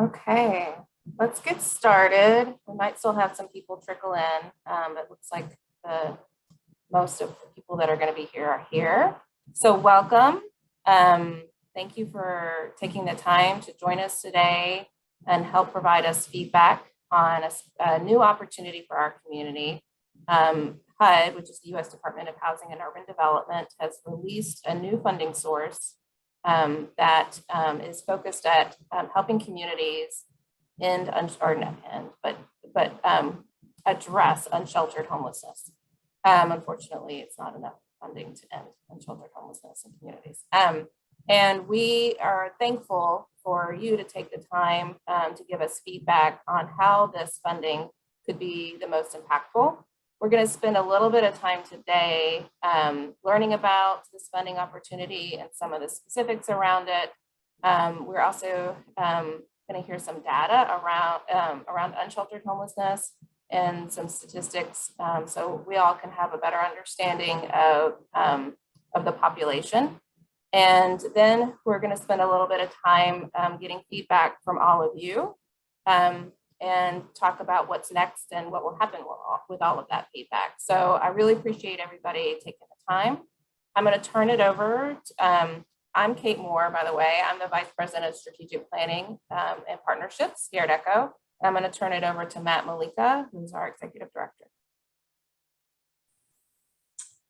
Okay, let's get started. We might still have some people trickle in, but it looks like most of the people that are going to be here are here. So welcome. Thank you for taking the time to join us today and help provide us feedback on a new opportunity for our community. HUD, which is the U.S. Department of Housing and Urban Development, has released a new funding source that is focused at helping communities address unsheltered homelessness. Unfortunately, it's not enough funding to end unsheltered homelessness in communities. And we are thankful for you to take the time to give us feedback on how this funding could be the most impactful. We're going to spend a little bit of time today learning about this funding opportunity and some of the specifics around it. We're also going to hear some data around unsheltered homelessness and some statistics, so we all can have a better understanding of the population. And then we're going to spend a little bit of time getting feedback from all of you. And talk about what's next and what will happen with all of that feedback. So I really appreciate everybody taking the time. I'm going to turn it over. I'm Kate Moore, by the way. I'm the Vice President of Strategic Planning and Partnerships here at ECHO. And I'm going to turn it over to Matt Malika, who's our Executive Director.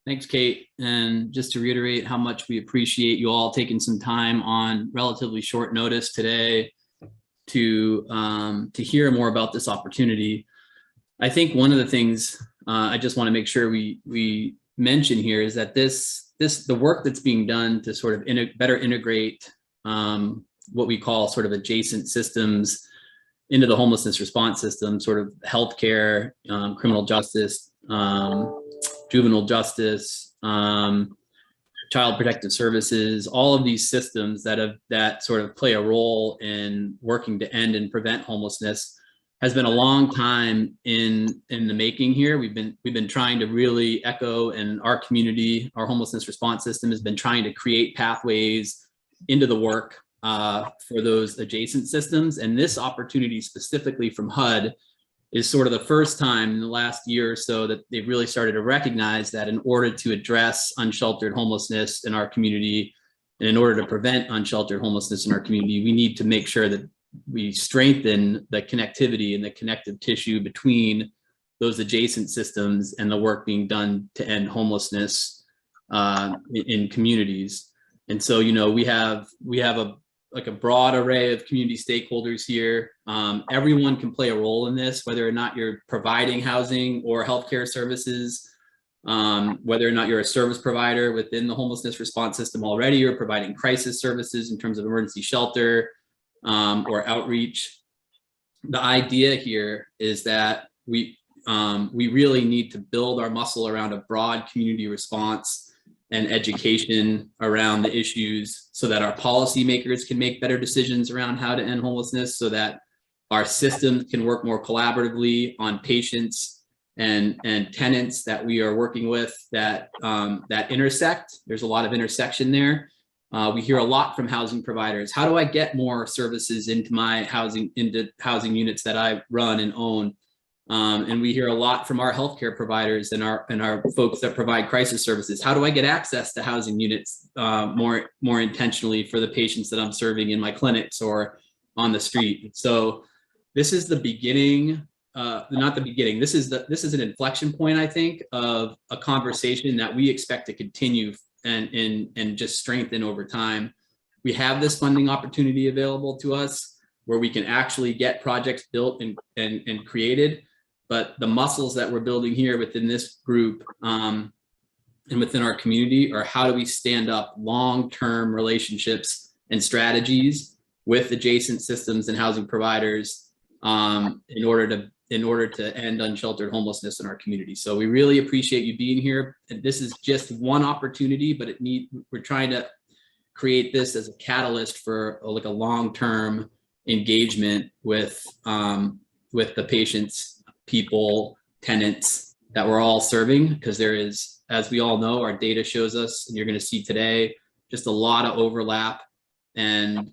Thanks, Kate. And just to reiterate how much we appreciate you all taking some time on relatively short notice today to hear more about this opportunity. I think one of the things I just want to make sure we mention here is that the work that's being done to sort of better integrate what we call sort of adjacent systems into the homelessness response system, sort of healthcare, criminal justice, juvenile justice, child protective services, all of these systems that sort of play a role in working to end and prevent homelessness has been a long time in the making here. We've been trying to really ECHO, and our community, our homelessness response system has been trying to create pathways into the work for those adjacent systems. And this opportunity specifically from HUD is sort of the first time in the last year or so that they've really started to recognize that in order to address unsheltered homelessness in our community, and in order to prevent unsheltered homelessness in our community, we need to make sure that we strengthen the connectivity and the connective tissue between those adjacent systems and the work being done to end homelessness in communities. And so, you know, we have a broad array of community stakeholders here. Everyone can play a role in this, whether or not you're providing housing or healthcare services, whether or not you're a service provider within the homelessness response system already, or providing crisis services in terms of emergency shelter or outreach. The idea here is that we really need to build our muscle around a broad community response and education around the issues so that our policymakers can make better decisions around how to end homelessness, so that our systems can work more collaboratively on patients and tenants that we are working with that intersect. There's a lot of intersection there. We hear a lot from housing providers. How do I get more services into my housing units that I run and own? And we hear a lot from our healthcare providers and our folks that provide crisis services. How do I get access to housing units more intentionally for the patients that I'm serving in my clinics or on the street? So this is the beginning, not the beginning. This is an inflection point, I think, of a conversation that we expect to continue and just strengthen over time. We have this funding opportunity available to us where we can actually get projects built and created. But the muscles that we're building here within this group and within our community are how do we stand up long-term relationships and strategies with adjacent systems and housing providers in order to end unsheltered homelessness in our community. So we really appreciate you being here. And this is just one opportunity, but we're trying to create this as a catalyst for like a long-term engagement with the patients, people, tenants that we're all serving, because there is, as we all know, our data shows us, and you're going to see today, just a lot of overlap and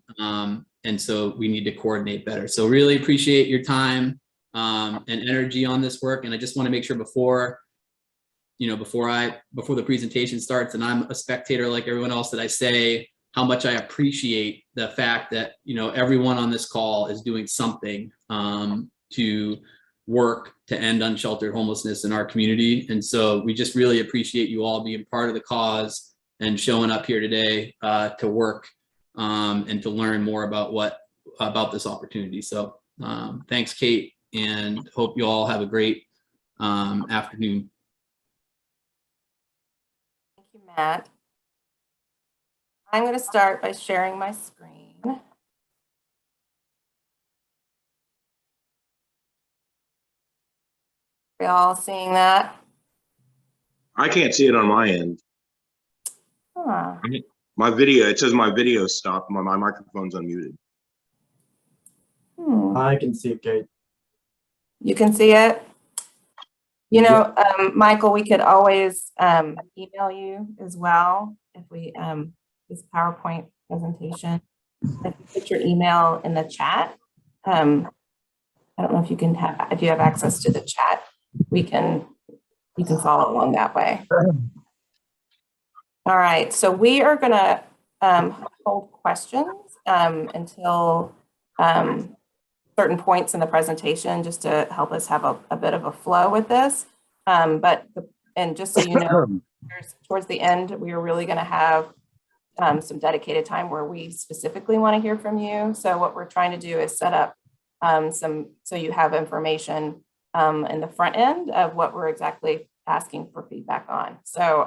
And so we need to coordinate better. So really appreciate your time and energy on this work. And I just want to make sure before the presentation starts and I'm a spectator like everyone else, that I say how much I appreciate the fact that, everyone on this call is doing something to work to end unsheltered homelessness in our community. And so we just really appreciate you all being part of the cause and showing up here today to work and to learn more about this opportunity. So thanks, Kate, and hope you all have a great afternoon. Thank you, Matt. I'm going to start by sharing my screen. Are you all seeing that? I can't see it on my end. Huh. My video, it says my video stopped. My microphone's unmuted. I can see it, Kate. You can see it? Michael, we could always email you as well if we, this PowerPoint presentation. If you put your email in the chat, I don't know if you have access to the chat, you can follow along that way. All right, so we are gonna hold questions until certain points in the presentation, just to help us have a bit of a flow with this. And just so you know, towards the end, we are really gonna have some dedicated time where we specifically want to hear from you. So what we're trying to do is set up so you have information in the front end of what we're exactly asking for feedback on. So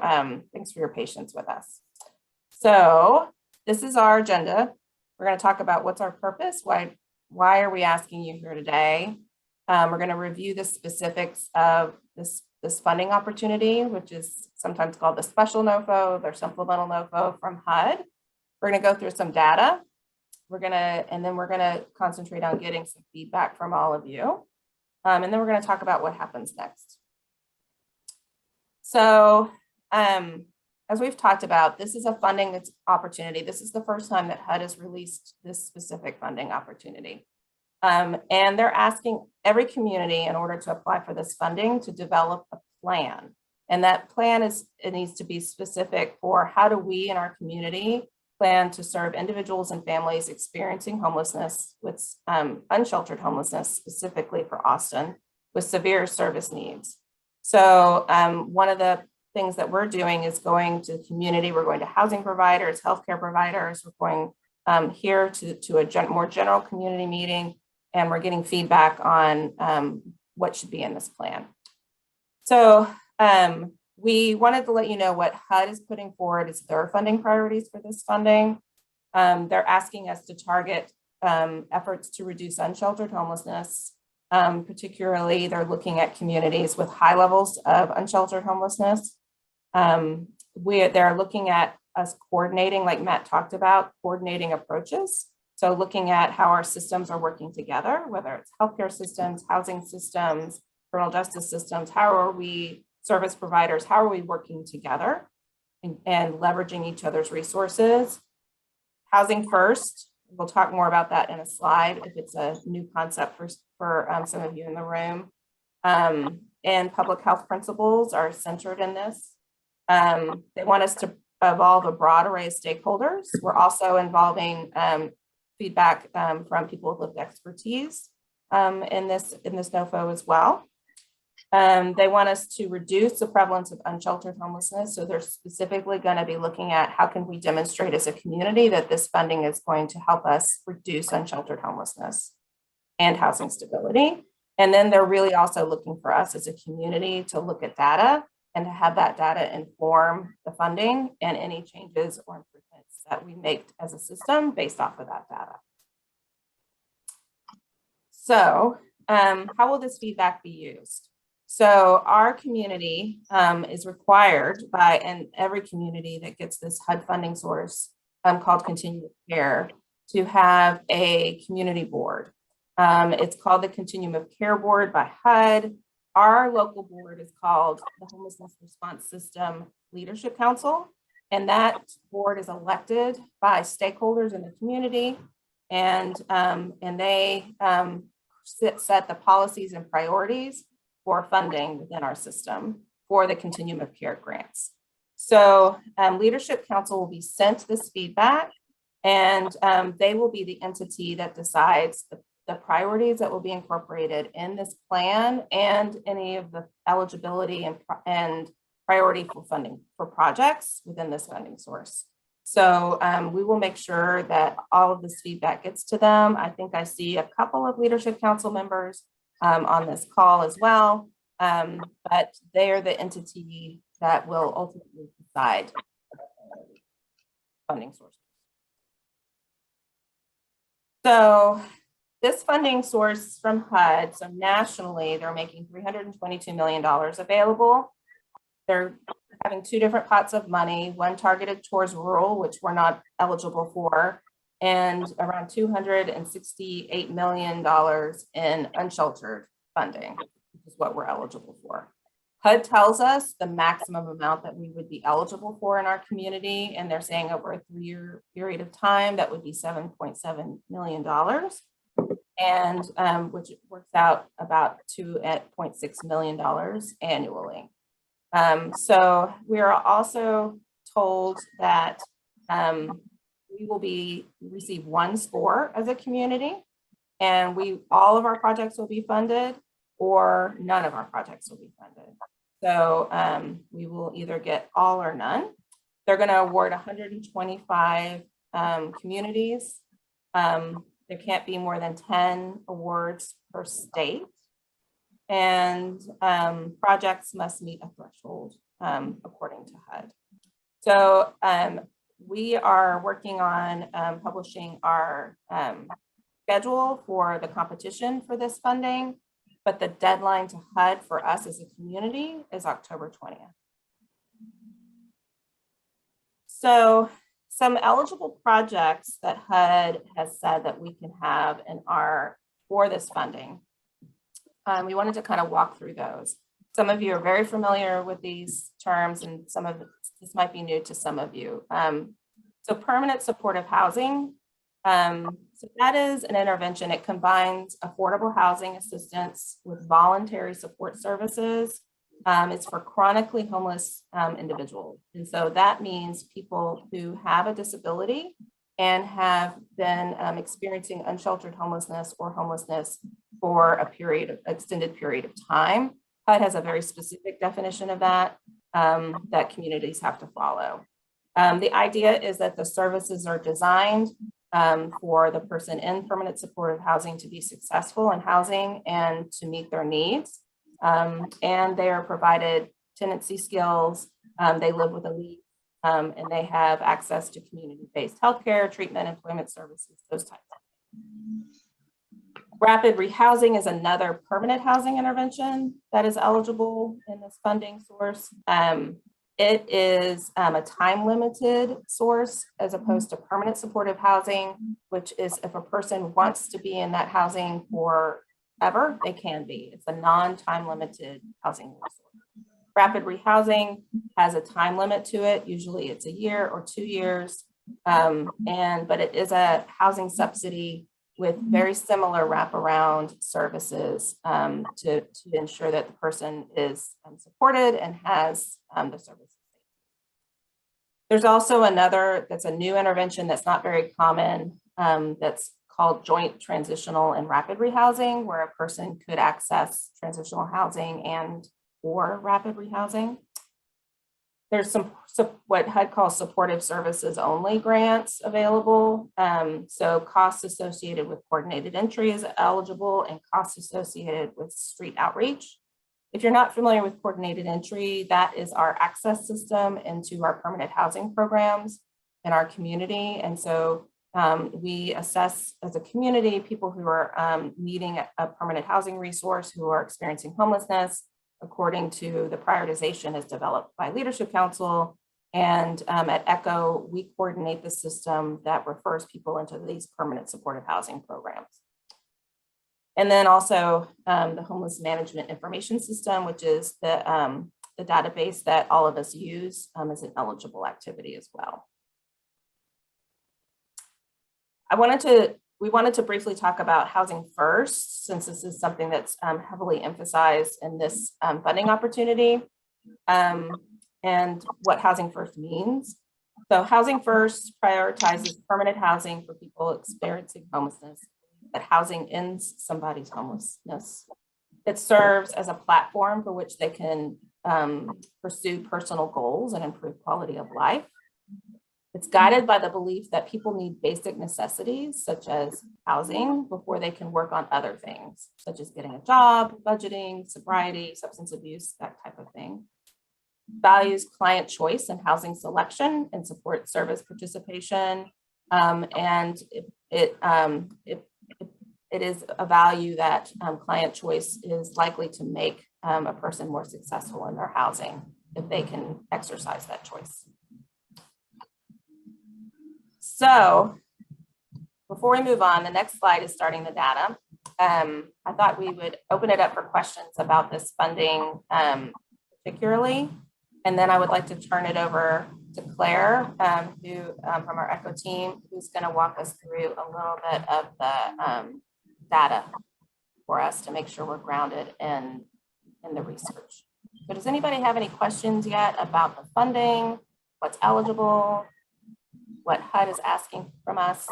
thanks for your patience with us. So this is our agenda. We're going to talk about what's our purpose, why are we asking you here today? We're going to review the specifics of this funding opportunity, which is sometimes called the special NOFO, or supplemental NOFO from HUD. We're going to go through some data. And then we're going to concentrate on getting some feedback from all of you. And then we're going to talk about what happens next. So as we've talked about, this is a funding opportunity. This is the first time that HUD has released this specific funding opportunity. And they're asking every community, in order to apply for this funding, to develop a plan. And that plan it needs to be specific for how do we in our community plan to serve individuals and families experiencing homelessness, with unsheltered homelessness, specifically for Austin, with severe service needs. So one of the things that we're doing is going to the community. We're going to housing providers, healthcare providers. We're going here to a more general community meeting, and we're getting feedback on what should be in this plan. So we wanted to let you know what HUD is putting forward as their funding priorities for this funding. They're asking us to target efforts to reduce unsheltered homelessness. Particularly, they're looking at communities with high levels of unsheltered homelessness. They're looking at us coordinating, like Matt talked about, coordinating approaches. So looking at how our systems are working together, whether it's healthcare systems, housing systems, criminal justice systems, how are we, service providers, how are we working together and leveraging each other's resources? Housing first, we'll talk more about that in a slide if it's a new concept for some of you in the room. And public health principles are centered in this. They want us to involve a broad array of stakeholders. We're also involving feedback from people with lived expertise in this NOFO as well. They want us to reduce the prevalence of unsheltered homelessness. So they're specifically going to be looking at how can we demonstrate as a community that this funding is going to help us reduce unsheltered homelessness and housing stability. And then they're really also looking for us as a community to look at data and to have that data inform the funding and any changes or improvements that we make as a system based off of that data. So how will this feedback be used? So our community is required by, and every community that gets this HUD funding source called Continuum of Care, to have a community board. It's called the Continuum of Care Board by HUD. Our local board is called the Homelessness Response System Leadership Council, and that board is elected by stakeholders in the community, and they set the policies and priorities for funding within our system for the continuum of care grants. So Leadership Council will be sent this feedback, and they will be the entity that decides the priorities that will be incorporated in this plan and any of the eligibility and priority for funding for projects within this funding source. So we will make sure that all of this feedback gets to them. I think I see a couple of Leadership Council members on this call as well, but they are the entity that will ultimately decide funding sources. So this funding source from HUD, so nationally, they're making $322 million available. They're having two different pots of money, one targeted towards rural, which we're not eligible for, and around $268 million in unsheltered funding, which is what we're eligible for. HUD tells us the maximum amount that we would be eligible for in our community, and they're saying over a 3-year period of time, that would be $7.7 million, and which works out about $2.6 million annually. So we are also told that we will receive one score as a community, and all of our projects will be funded, or none of our projects will be funded. So we will either get all or none. They're going to award 125 communities. There can't be more than 10 awards per state. And projects must meet a threshold according to HUD. So we are working on publishing our schedule for the competition for this funding, but the deadline to HUD for us as a community is October 20th. So some eligible projects that HUD has said that we can have for this funding. We wanted to kind of walk through those. Some of you are very familiar with these terms, and this might be new to some of you. So permanent supportive housing. So that is an intervention. It combines affordable housing assistance with voluntary support services. It's for chronically homeless individuals. And so that means people who have a disability and have been experiencing unsheltered homelessness or homelessness for extended period of time. HUD has a very specific definition of that that communities have to follow. The idea is that the services are designed for the person in permanent supportive housing to be successful in housing and to meet their needs. And they are provided tenancy skills. They live with a lease, and they have access to community-based healthcare, treatment, employment services, those types of things. Rapid rehousing is another permanent housing intervention that is eligible in this funding source. It is a time-limited source as opposed to permanent supportive housing, which is if a person wants to be in that housing forever, they can be. It's a non-time limited housing resource. Rapid rehousing has a time limit to it. Usually it's a year or 2 years, but it is a housing subsidy with very similar wraparound services to ensure that the person is supported and has the services. There's also another that's a new intervention that's not very common that's called joint transitional and rapid rehousing, where a person could access transitional housing or rapid rehousing. There's some what HUD calls supportive services only grants available. So costs associated with coordinated entry is eligible, and costs associated with street outreach. If you're not familiar with coordinated entry, that is our access system into our permanent housing programs in our community. And so we assess as a community people who are needing a permanent housing resource, who are experiencing homelessness, according to the prioritization is developed by Leadership Council. And at ECHO, we coordinate the system that refers people into these permanent supportive housing programs. And then also the Homeless Management Information System, which is the database that all of us use as an eligible activity as well. I wanted to we wanted to briefly talk about housing first, since this is something that's heavily emphasized in this funding opportunity, and what housing first means. So housing first prioritizes permanent housing for people experiencing homelessness, but housing ends somebody's homelessness. It serves as a platform for which they can pursue personal goals and improve quality of life. It's guided by the belief that people need basic necessities such as housing before they can work on other things, such as getting a job, budgeting, sobriety, substance abuse, that type of thing. Values client choice and housing selection and supports service participation. And it is a value that client choice is likely to make a person more successful in their housing if they can exercise that choice. So before we move on, the next slide is starting the data. I thought we would open it up for questions about this funding particularly. And then I would like to turn it over to Claire, who from our ECHO team, who's going to walk us through a little bit of the data for us to make sure we're grounded in the research. So does anybody have any questions yet about the funding, what's eligible, what HUD is asking from us?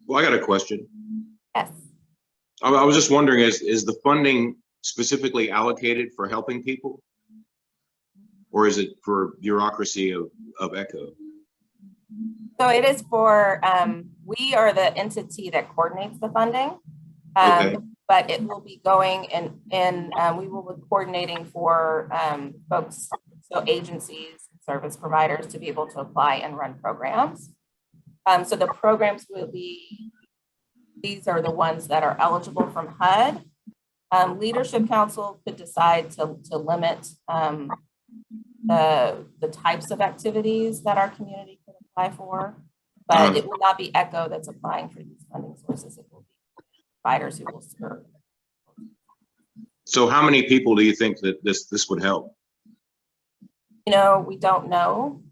Well, I got a question. Yes. I was just wondering, is the funding specifically allocated for helping people? Or is it for bureaucracy of ECHO? So it is for, we are the entity that coordinates the funding. Okay. But it will be going and we will be coordinating for folks, so agencies, service providers to be able to apply and run programs. So the programs will be, these are the ones that are eligible from HUD. Leadership Council could decide to limit the types of activities that our community could apply for, but it will not be ECHO that's applying for these funding sources. It will be providers who will serve. So how many people do you think that this would help? You know, we don't know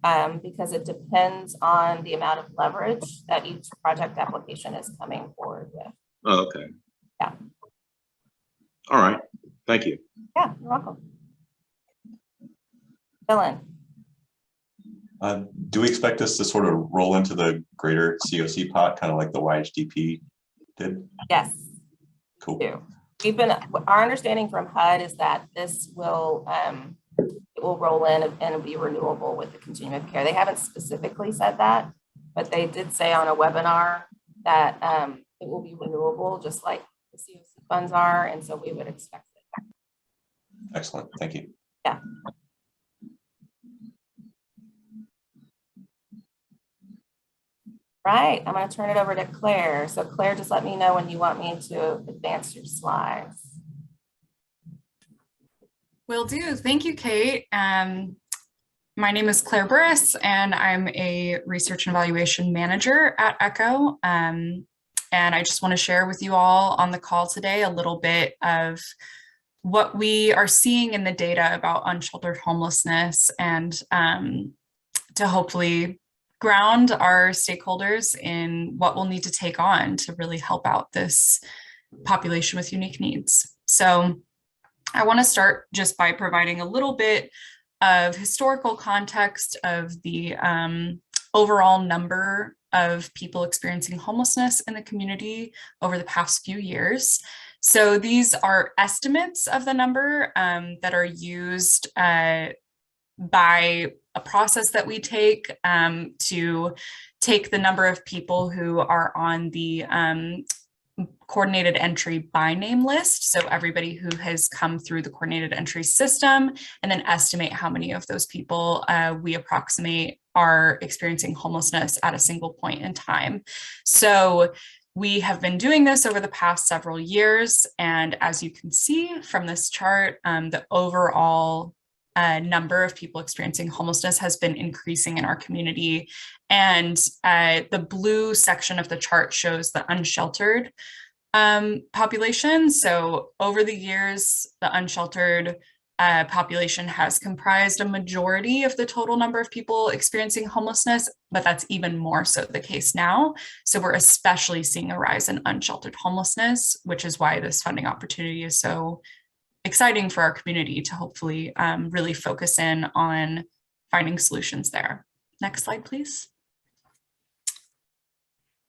because it depends on the amount of leverage that each project application is coming forward with. Oh, okay. Yeah. All right. Thank you. Yeah, you're welcome. Dylan. Do we expect this to sort of roll into the greater COC pot, kind of like the YHDP did? Yes. Cool. We've been, our understanding from HUD is that this will it will roll in and be renewable with the continuum of care. They haven't specifically said that, but they did say on a webinar that it will be renewable just like the COC funds are, and so we would expect it. Excellent. Thank you. Yeah. Right, I'm going to turn it over to Claire. So Claire, just let me know when you want me to advance your slides. Will do. Thank you, Kate. My name is Claire Burris, and I'm a research and evaluation manager at ECHO. And I just want to share with you all on the call today a little bit of what we are seeing in the data about unsheltered homelessness, and to hopefully ground our stakeholders in what we'll need to take on to really help out this population with unique needs. So I want to start just by providing a little bit of historical context of the overall number of people experiencing homelessness in the community over the past few years. So these are estimates of the number that are used by a process that we take to take the number of people who are on the coordinated entry by name list. So everybody who has come through the coordinated entry system, and then estimate how many of those people we approximate are experiencing homelessness at a single point in time. So we have been doing this over the past several years. And as you can see from this chart, the overall number of people experiencing homelessness has been increasing in our community. And the blue section of the chart shows the unsheltered population. So over the years, the unsheltered population has comprised a majority of the total number of people experiencing homelessness, but that's even more so the case now. So we're especially seeing a rise in unsheltered homelessness, which is why this funding opportunity is so exciting for our community to hopefully really focus in on finding solutions there. Next slide, please.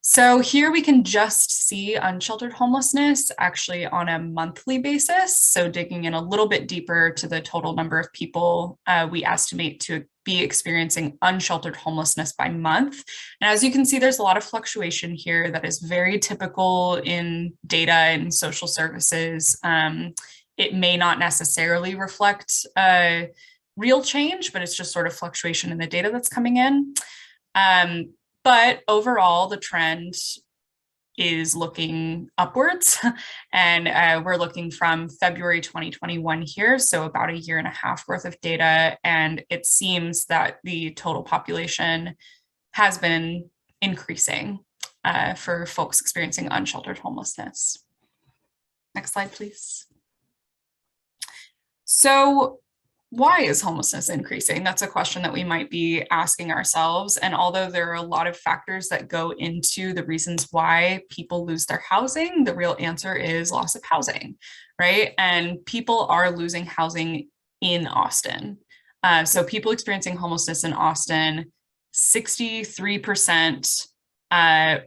So here we can just see unsheltered homelessness actually on a monthly basis. So digging in a little bit deeper to the total number of people we estimate to be experiencing unsheltered homelessness by month. And as you can see, there's a lot of fluctuation here that is very typical in data and social services. It may not necessarily reflect real change, but it's just sort of fluctuation in the data that's coming in. But overall, the trend is looking upwards, and we're looking from February 2021 here, so about a year and a half worth of data, and it seems that the total population has been increasing for folks experiencing unsheltered homelessness. Next slide, please. So why is homelessness increasing? That's a question that we might be asking ourselves. And although there are a lot of factors that go into the reasons why people lose their housing, the real answer is loss of housing, right? And people are losing housing in Austin. So people experiencing homelessness in Austin, 63%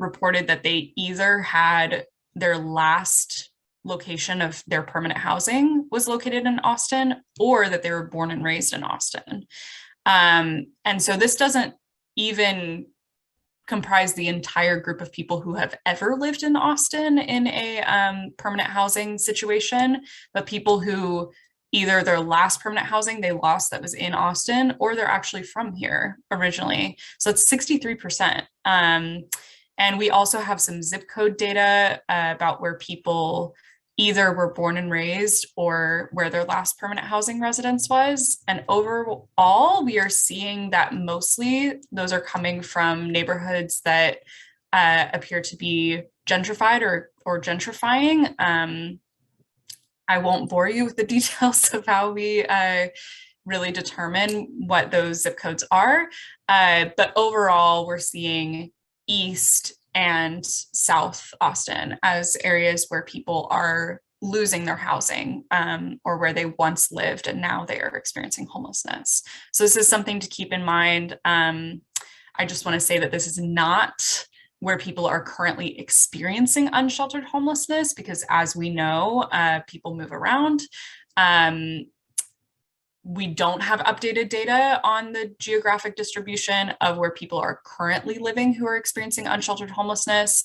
reported that they either had their last location of their permanent housing was located in Austin, or that they were born and raised in Austin. And so this doesn't even comprise the entire group of people who have ever lived in Austin in a permanent housing situation, but people who either their last permanent housing they lost that was in Austin, or they're actually from here originally. So it's 63%. And we also have some zip code data about where people either were born and raised or where their last permanent housing residence was. And overall, we are seeing that mostly those are coming from neighborhoods that appear to be gentrified or gentrifying. I won't bore you with the details of how we really determine what those zip codes are. But overall, we're seeing East and South Austin as areas where people are losing their housing or where they once lived and now they are experiencing homelessness. So this is something to keep in mind. I just want to say that this is not where people are currently experiencing unsheltered homelessness, because as we know, people move around. We don't have updated data on the geographic distribution of where people are currently living who are experiencing unsheltered homelessness.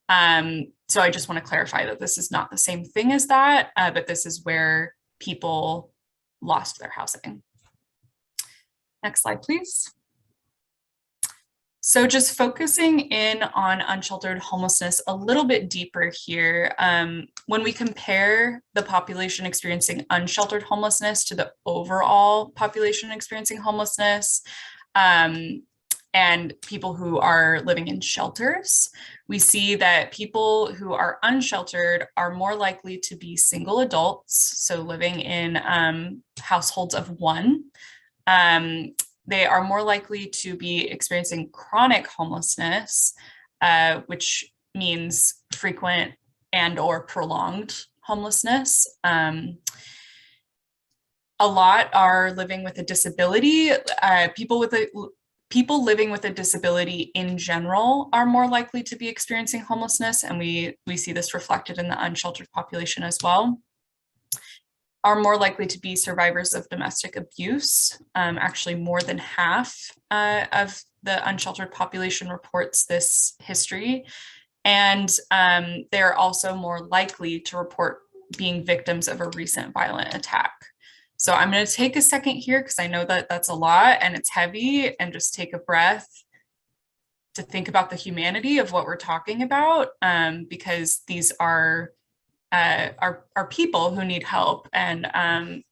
So I just want to clarify that this is not the same thing as that, but this is where people lost their housing. Next slide, please. So just focusing in on unsheltered homelessness a little bit deeper here, when we compare the population experiencing unsheltered homelessness to the overall population experiencing homelessness, and people who are living in shelters, we see that people who are unsheltered are more likely to be single adults, so living in households of one. They are more likely to be experiencing chronic homelessness, which means frequent and or prolonged homelessness. A lot are living with a disability. People living with a disability in general are more likely to be experiencing homelessness, and we see this reflected in the unsheltered population as well. Are more likely to be survivors of domestic abuse. Actually, more than half of the unsheltered population reports this history. And they're also more likely to report being victims of a recent violent attack. So I'm going to take a second here because I know that that's a lot and it's heavy, and just take a breath to think about the humanity of what we're talking about, because these are people who need help and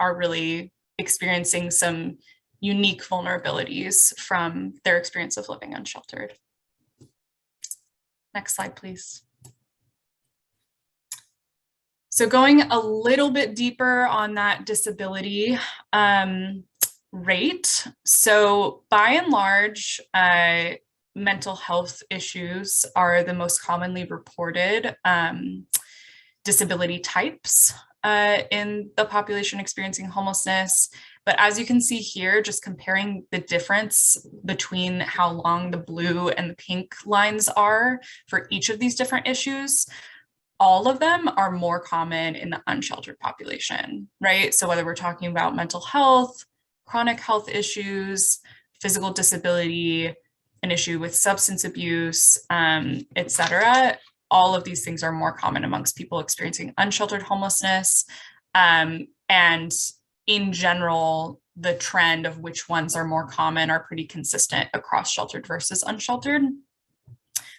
are really experiencing some unique vulnerabilities from their experience of living unsheltered. Next slide, please. So going a little bit deeper on that disability rate. So by and large, mental health issues are the most commonly reported disability types in the population experiencing homelessness. But as you can see here, just comparing the difference between how long the blue and the pink lines are for each of these different issues, all of them are more common in the unsheltered population, right? So whether we're talking about mental health, chronic health issues, physical disability, an issue with substance abuse, et cetera, all of these things are more common amongst people experiencing unsheltered homelessness. And in general, the trend of which ones are more common are pretty consistent across sheltered versus unsheltered,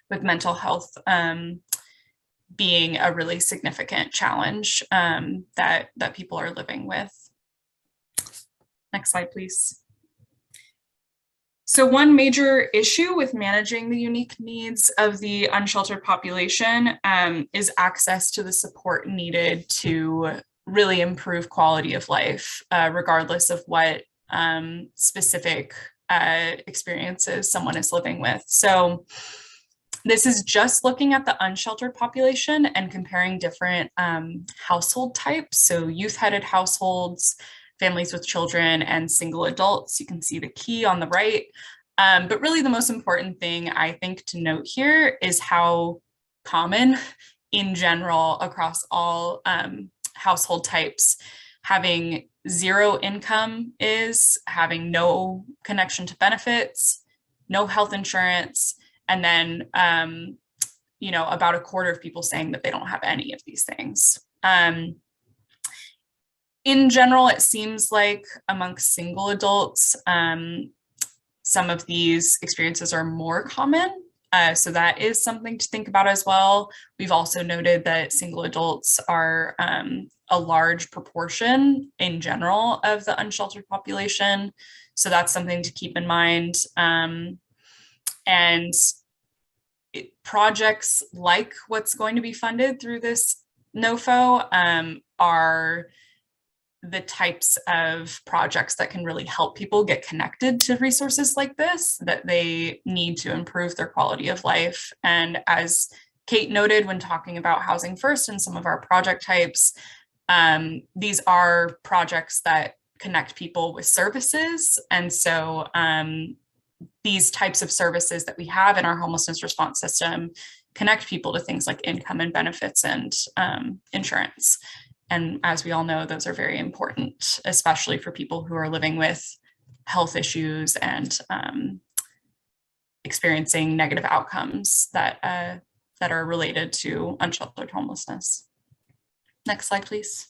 with mental health being a really significant challenge that people are living with. Next slide, please. So one major issue with managing the unique needs of the unsheltered population is access to the support needed to really improve quality of life, regardless of what specific experiences someone is living with. So this is just looking at the unsheltered population and comparing different household types. So youth-headed households, families with children, and single adults. You can see the key on the right. But really the most important thing I think to note here is how common in general across all household types having zero income is, having no connection to benefits, no health insurance, and then, about a quarter of people saying that they don't have any of these things. In general, it seems like amongst single adults, some of these experiences are more common. So that is something to think about as well. We've also noted that single adults are a large proportion in general of the unsheltered population. So that's something to keep in mind. And projects like what's going to be funded through this NOFO are the types of projects that can really help people get connected to resources like this that they need to improve their quality of life. And as Kate noted when talking about Housing First and some of our project types, these are projects that connect people with services. And so these types of services that we have in our homelessness response system connect people to things like income and benefits and insurance. And as we all know, those are very important, especially for people who are living with health issues and experiencing negative outcomes that are related to unsheltered homelessness. Next slide, please.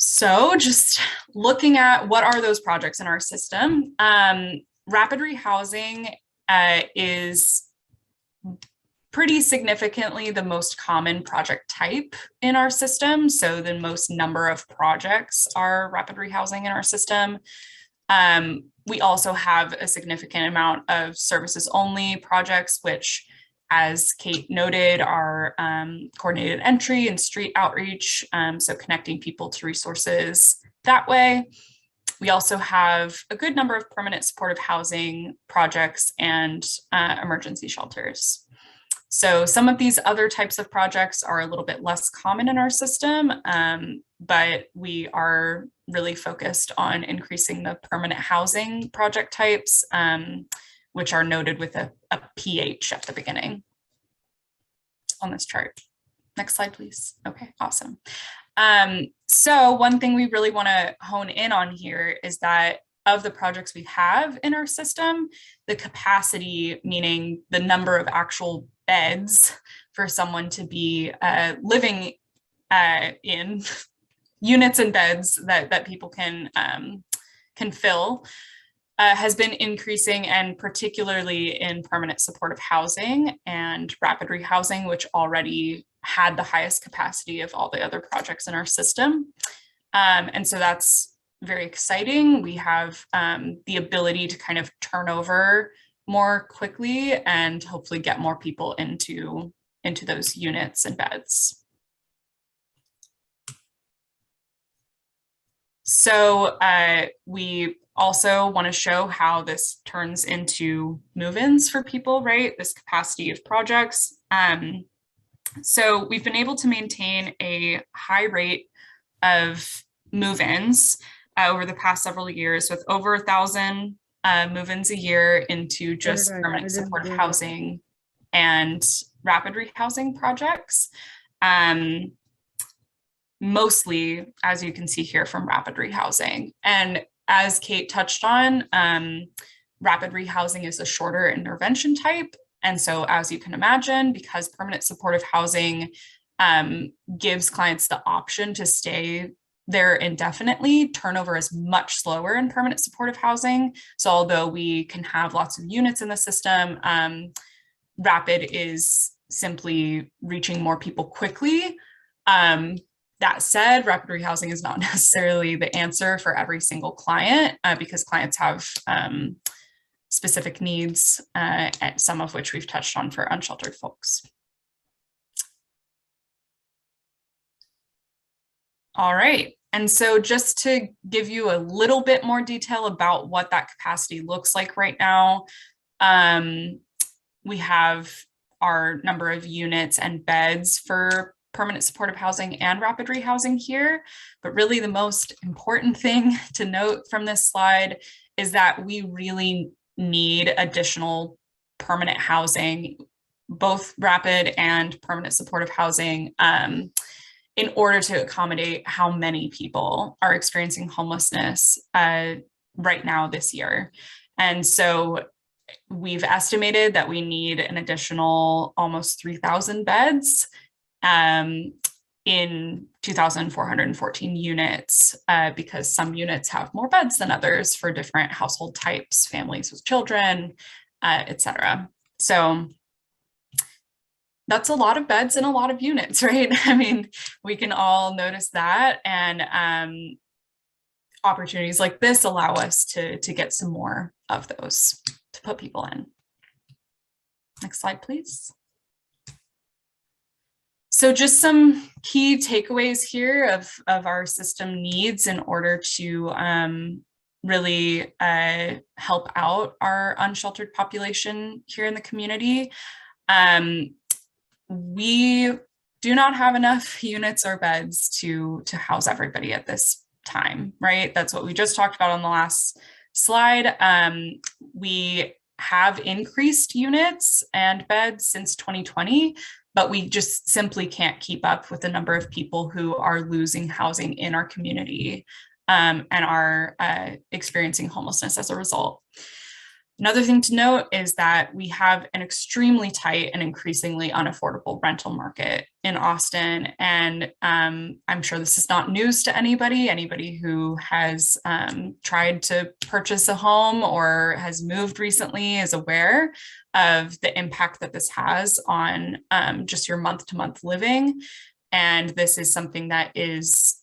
So just looking at what are those projects in our system, rapid rehousing is pretty significantly the most common project type in our system. So the most number of projects are rapid rehousing in our system. We also have a significant amount of services only projects, which, as Kate noted, are coordinated entry and street outreach, so connecting people to resources that way. We also have a good number of permanent supportive housing projects and emergency shelters. So some of these other types of projects are a little bit less common in our system, but we are really focused on increasing the permanent housing project types, which are noted with a PH at the beginning on this chart. Next slide, please. Okay, awesome. So one thing we really want to hone in on here is that of the projects we have in our system, the capacity, meaning the number of actual beds for someone to be living in units and beds that people can fill, has been increasing, and particularly in permanent supportive housing and rapid rehousing, which already had the highest capacity of all the other projects in our system. And so that's very exciting. We have the ability to kind of turn over more quickly and hopefully get more people into those units and beds. So we also want to show how this turns into move-ins for people, right? This capacity of projects. So we've been able to maintain a high rate of move-ins over the past several years, with over 1,000 move-ins a year into just permanent supportive housing and rapid rehousing projects. Mostly, as you can see here, from rapid rehousing. And as Kate touched on, rapid rehousing is a shorter intervention type. And so, as you can imagine, because permanent supportive housing gives clients the option to stay there indefinitely, turnover is much slower in permanent supportive housing. So although we can have lots of units in the system, rapid is simply reaching more people quickly. That said, rapid rehousing is not necessarily the answer for every single client because clients have specific needs, and some of which we've touched on for unsheltered folks. All right. And so just to give you a little bit more detail about what that capacity looks like right now, we have our number of units and beds for permanent supportive housing and rapid rehousing here. But really the most important thing to note from this slide is that we really need additional permanent housing, both rapid and permanent supportive housing, in order to accommodate how many people are experiencing homelessness right now this year. And so we've estimated that we need an additional almost 3,000 beds in 2,414 units because some units have more beds than others for different household types, families with children, et cetera. So that's a lot of beds and a lot of units, right? I mean, we can all notice that, and opportunities like this allow us to get some more of those to put people in. Next slide, please. So just some key takeaways here of our system needs in order to really help out our unsheltered population here in the community. We do not have enough units or beds to house everybody at this time, right? That's what we just talked about on the last slide. We have increased units and beds since 2020, but we just simply can't keep up with the number of people who are losing housing in our community and are experiencing homelessness as a result. Another thing to note is that we have an extremely tight and increasingly unaffordable rental market in Austin. And I'm sure this is not news to anybody who has tried to purchase a home or has moved recently is aware of the impact that this has on just your month-to-month living. And this is something that is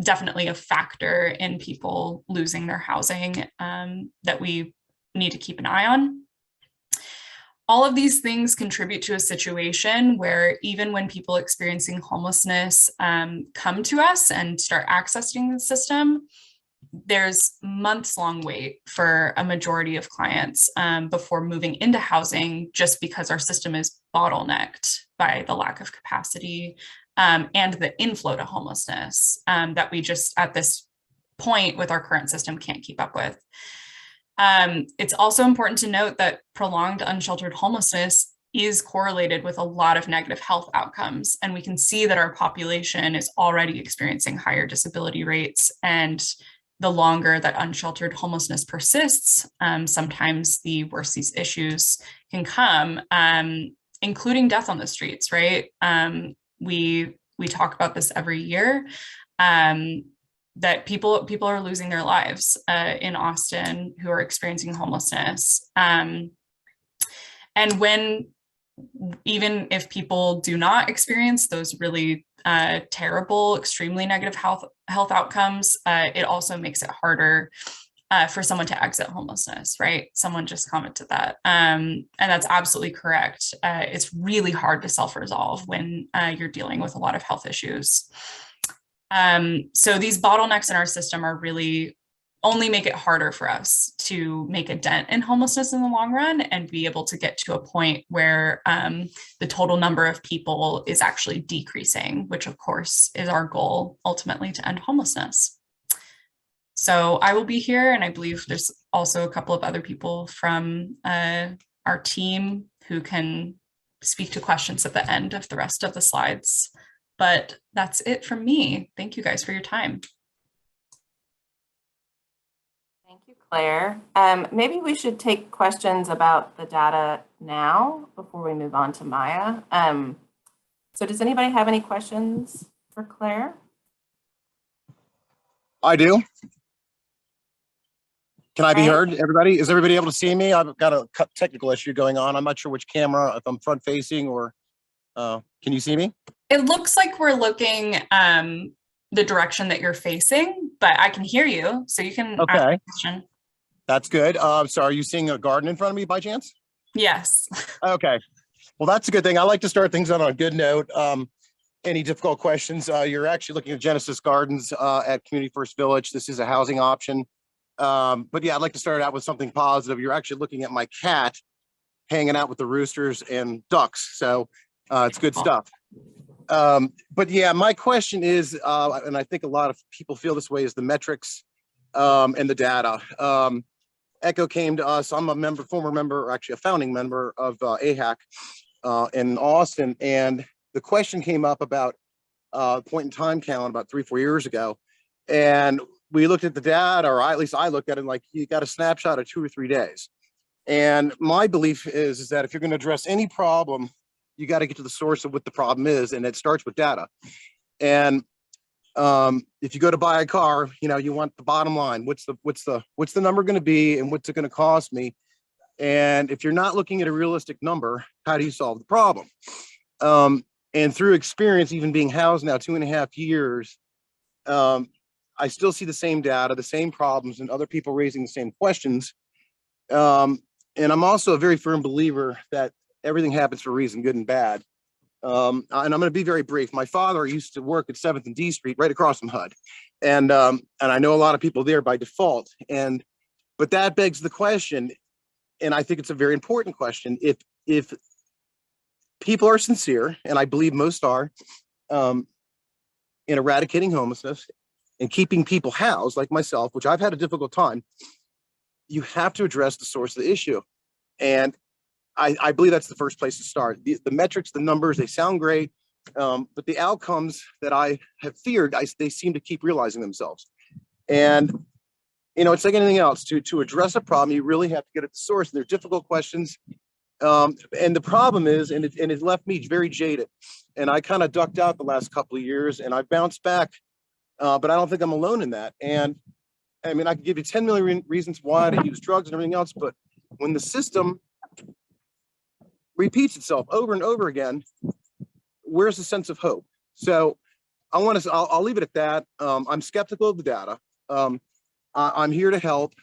definitely a factor in people losing their housing that we need to keep an eye on. All of these things contribute to a situation where even when people experiencing homelessness come to us and start accessing the system, there's months-long wait for a majority of clients before moving into housing, just because our system is bottlenecked by the lack of capacity and the inflow to homelessness that we just at this point with our current system can't keep up with. It's also important to note that prolonged unsheltered homelessness is correlated with a lot of negative health outcomes. And we can see that our population is already experiencing higher disability rates. And the longer that unsheltered homelessness persists, sometimes the worse these issues can come, including death on the streets, right? We talk about this every year. That people are losing their lives in Austin who are experiencing homelessness. And even if people do not experience those really terrible, extremely negative health outcomes, it also makes it harder for someone to exit homelessness, right? Someone just commented that. And that's absolutely correct. It's really hard to self-resolve when you're dealing with a lot of health issues. So these bottlenecks in our system are really only make it harder for us to make a dent in homelessness in the long run and be able to get to a point where the total number of people is actually decreasing, which of course is our goal ultimately to end homelessness. So I will be here, and I believe there's also a couple of other people from our team who can speak to questions at the end of the rest of the slides. But that's it from me. Thank you guys for your time. Thank you, Claire. Maybe we should take questions about the data now before we move on to Maya. So does anybody have any questions for Claire? I do. Can I be heard, everybody? Is everybody able to see me? I've got a technical issue going on. I'm not sure which camera, if I'm front facing or, can you see me? It looks like we're looking the direction that you're facing, but I can hear you, so you can ask a question. That's good. So are you seeing a garden in front of me by chance? Yes. Okay. Well, that's a good thing. I like to start things on a good note. Any difficult questions? You're actually looking at Genesis Gardens at Community First Village. This is a housing option. But yeah, I'd like to start out with something positive. You're actually looking at my cat hanging out with the roosters and ducks. So it's good stuff. But yeah, my question is, and I think a lot of people feel this way, is the metrics and the data. ECHO came to us. I'm a former member, or actually a founding member of AHAC in Austin. And the question came up about point in time count about 3-4 years ago. And we looked at the data, or at least I looked at it, like you got a snapshot of 2 or 3 days. And my belief is that if you're going to address any problem, you got to get to the source of what the problem is, and it starts with data. And if you go to buy a car, you want the bottom line. What's the number going to be, and what's it going to cost me? And if you're not looking at a realistic number, how do you solve the problem? And through experience, even being housed now 2.5 years, I still see the same data, the same problems, and other people raising the same questions. And I'm also a very firm believer that everything happens for a reason, good and bad. And I'm going to be very brief. My father used to work at 7th and D Street, right across from HUD, and I know a lot of people there by default. But that begs the question, and I think it's a very important question: if people are sincere, and I believe most are, in eradicating homelessness and keeping people housed, like myself, which I've had a difficult time, you have to address the source of the issue. And I believe that's the first place to start. The metrics, the numbers, they sound great, but the outcomes that I have feared, they seem to keep realizing themselves. And, it's like anything else. To address a problem, you really have to get at the source. And they're difficult questions. And the problem is, and it left me very jaded. And I kind of ducked out the last couple of years, and I bounced back. But I don't think I'm alone in that. And I mean, I could give you 10 million reasons why to use drugs and everything else, but when the system repeats itself over and over again, where's the sense of hope? So I'll leave it at that. I'm skeptical of the data. I'm here to help,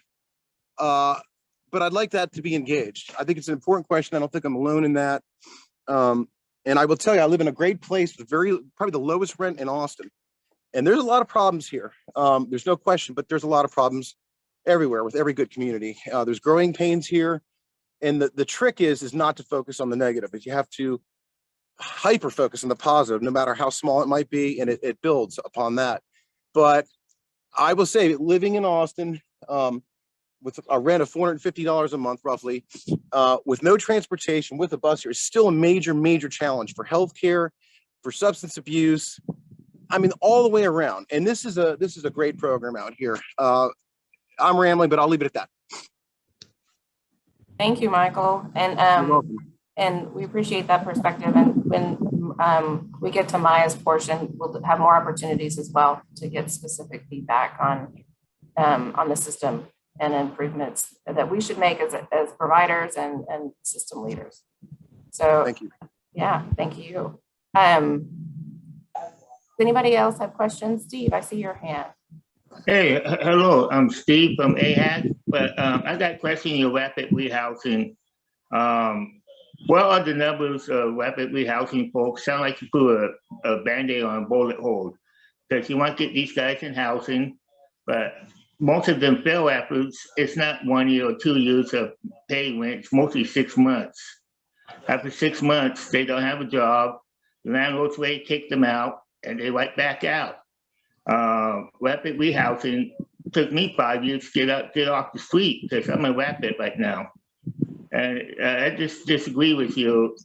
but I'd like that to be engaged. I think it's an important question. I don't think I'm alone in that. And I will tell you, I live in a great place with probably the lowest rent in Austin. And there's a lot of problems here. There's no question, but there's a lot of problems everywhere with every good community. There's growing pains here. And the trick is not to focus on the negative, but you have to hyper focus on the positive, no matter how small it might be, and it builds upon that. But I will say, living in Austin with a rent of $450 a month, roughly, with no transportation, with a bus here, is still a major, major challenge for healthcare, for substance abuse. I mean, all the way around. And this is a great program out here. I'm rambling, but I'll leave it at that. Thank you, Michael. And we appreciate that perspective. And when we get to Maya's portion, we'll have more opportunities as well to get specific feedback on the system and improvements that we should make as providers and system leaders. So thank you. Yeah, thank you. Does anybody else have questions? Steve, I see your hand. Hey, hello, I'm Steve from AHAC, but I got a question in your rapid rehousing. What are the numbers of rapid rehousing folks? Sound like you put a Band-Aid on a bullet hole. because you want to get these guys in housing, but most of them fail after, it's not 1 year or 2 years of pay rent, it's mostly 6 months. After 6 months, they don't have a job, the landlord's ready to kick them out, and they right back out. Rapid rehousing took me 5 years to get off the street, because I'm a rapid right now. And I just disagree with you.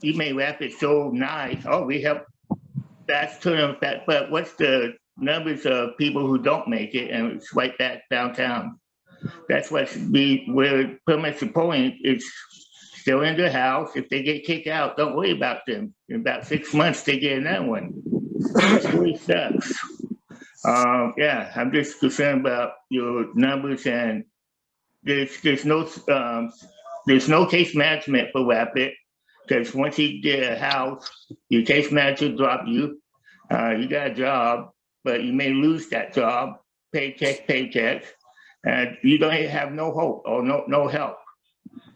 You made rapid so nice. Oh, we help fast turn back, but what's the numbers of people who don't make it and it's right back downtown? That's what should be where permanent supporting is still in their house. If they get kicked out, don't worry about them. In about 6 months, they get another one. It really sucks. Yeah, I'm just concerned about your numbers, and there's no case management for rapid, because once you get a house, your case manager drop you. You got a job, but you may lose that job, paycheck, and you don't have no hope or no help.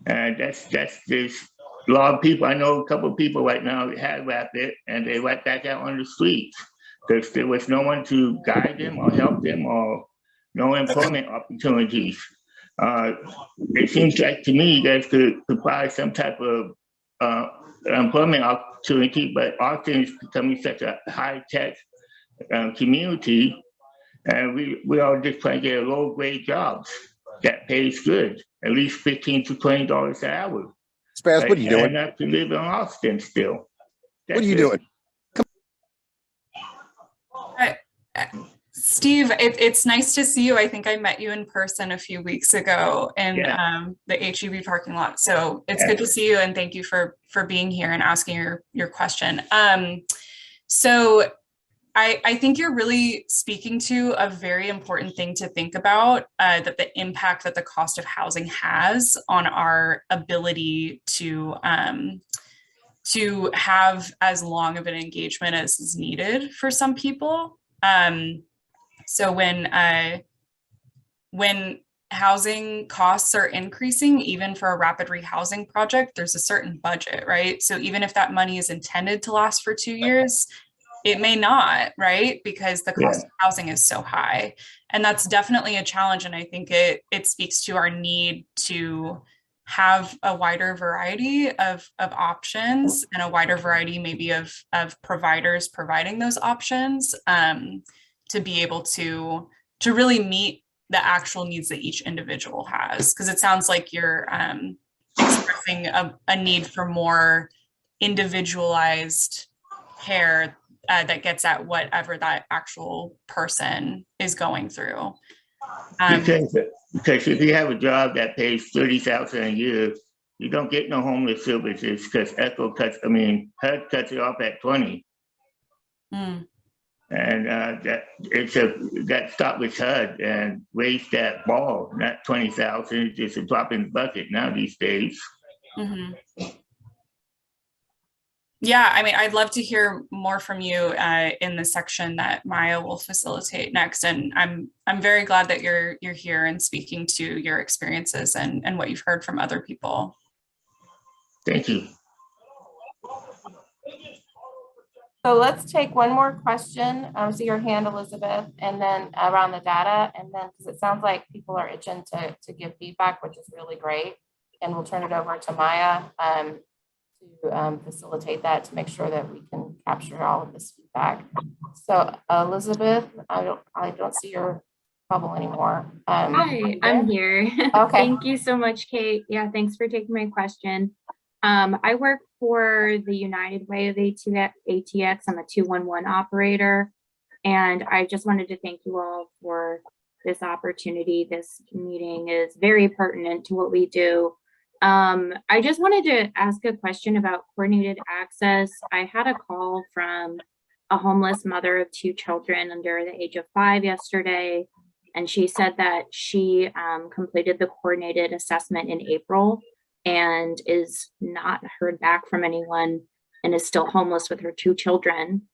And that's there's a lot of people. I know a couple of people right now that had rapid, and they right back out on the streets because there was no one to guide them or help them, or no employment opportunities. It seems like to me you guys could provide some type of employment opportunity, but Austin is becoming such a high-tech community, and we are just trying to get low-grade jobs that pays good, at least $15 to $20 an hour. Spaz, what are you doing? Enough to live in Austin still. What are you doing? Steve, it's nice to see you. I think I met you in person a few weeks ago in the HEB parking lot. So it's good to see you, and thank you for being here and asking your question. So I think you're really speaking to a very important thing to think about, that the impact that the cost of housing has on our ability to have as long of an engagement as is needed for some people. So when housing costs are increasing, even for a rapid rehousing project, there's a certain budget, right? So even if that money is intended to last for 2 years, it may not, right? Because the cost of housing is so high. And that's definitely a challenge. And I think it speaks to our need to have a wider variety of options, and a wider variety maybe of providers providing those options, to be able to really meet the actual needs that each individual has. Because it sounds like you're expressing a need for more individualized care that gets at whatever that actual person is going through. Because if you have a job that pays $30,000 a year, you don't get no homeless services, because HUD cuts it off at 20. And that stop with HUD and raise that ball, not 20,000, just a drop in the bucket now these days. Yeah, I mean, I'd love to hear more from you in the section that Maya will facilitate next. And I'm very glad that you're here and speaking to your experiences and what you've heard from other people. Thank you. So let's take one more question. See your hand, Elizabeth, and then around the data, and then because it sounds like people are itching to give feedback, which is really great. And we'll turn it over to Maya to facilitate that, to make sure that we can capture all of this feedback. So Elizabeth, I don't see your bubble anymore. Hi, I'm here. Okay. Thank you so much, Kate. Yeah, thanks for taking my question. I work for the United Way of ATX. I'm a 211 operator, and I just wanted to thank you all for this opportunity. This meeting is very pertinent to what we do. I just wanted to ask a question about coordinated access. I had a call from a homeless mother of 2 children under the age of 5 yesterday, and she said that she completed the coordinated assessment in April and is not heard back from anyone and is still homeless with her 2 children.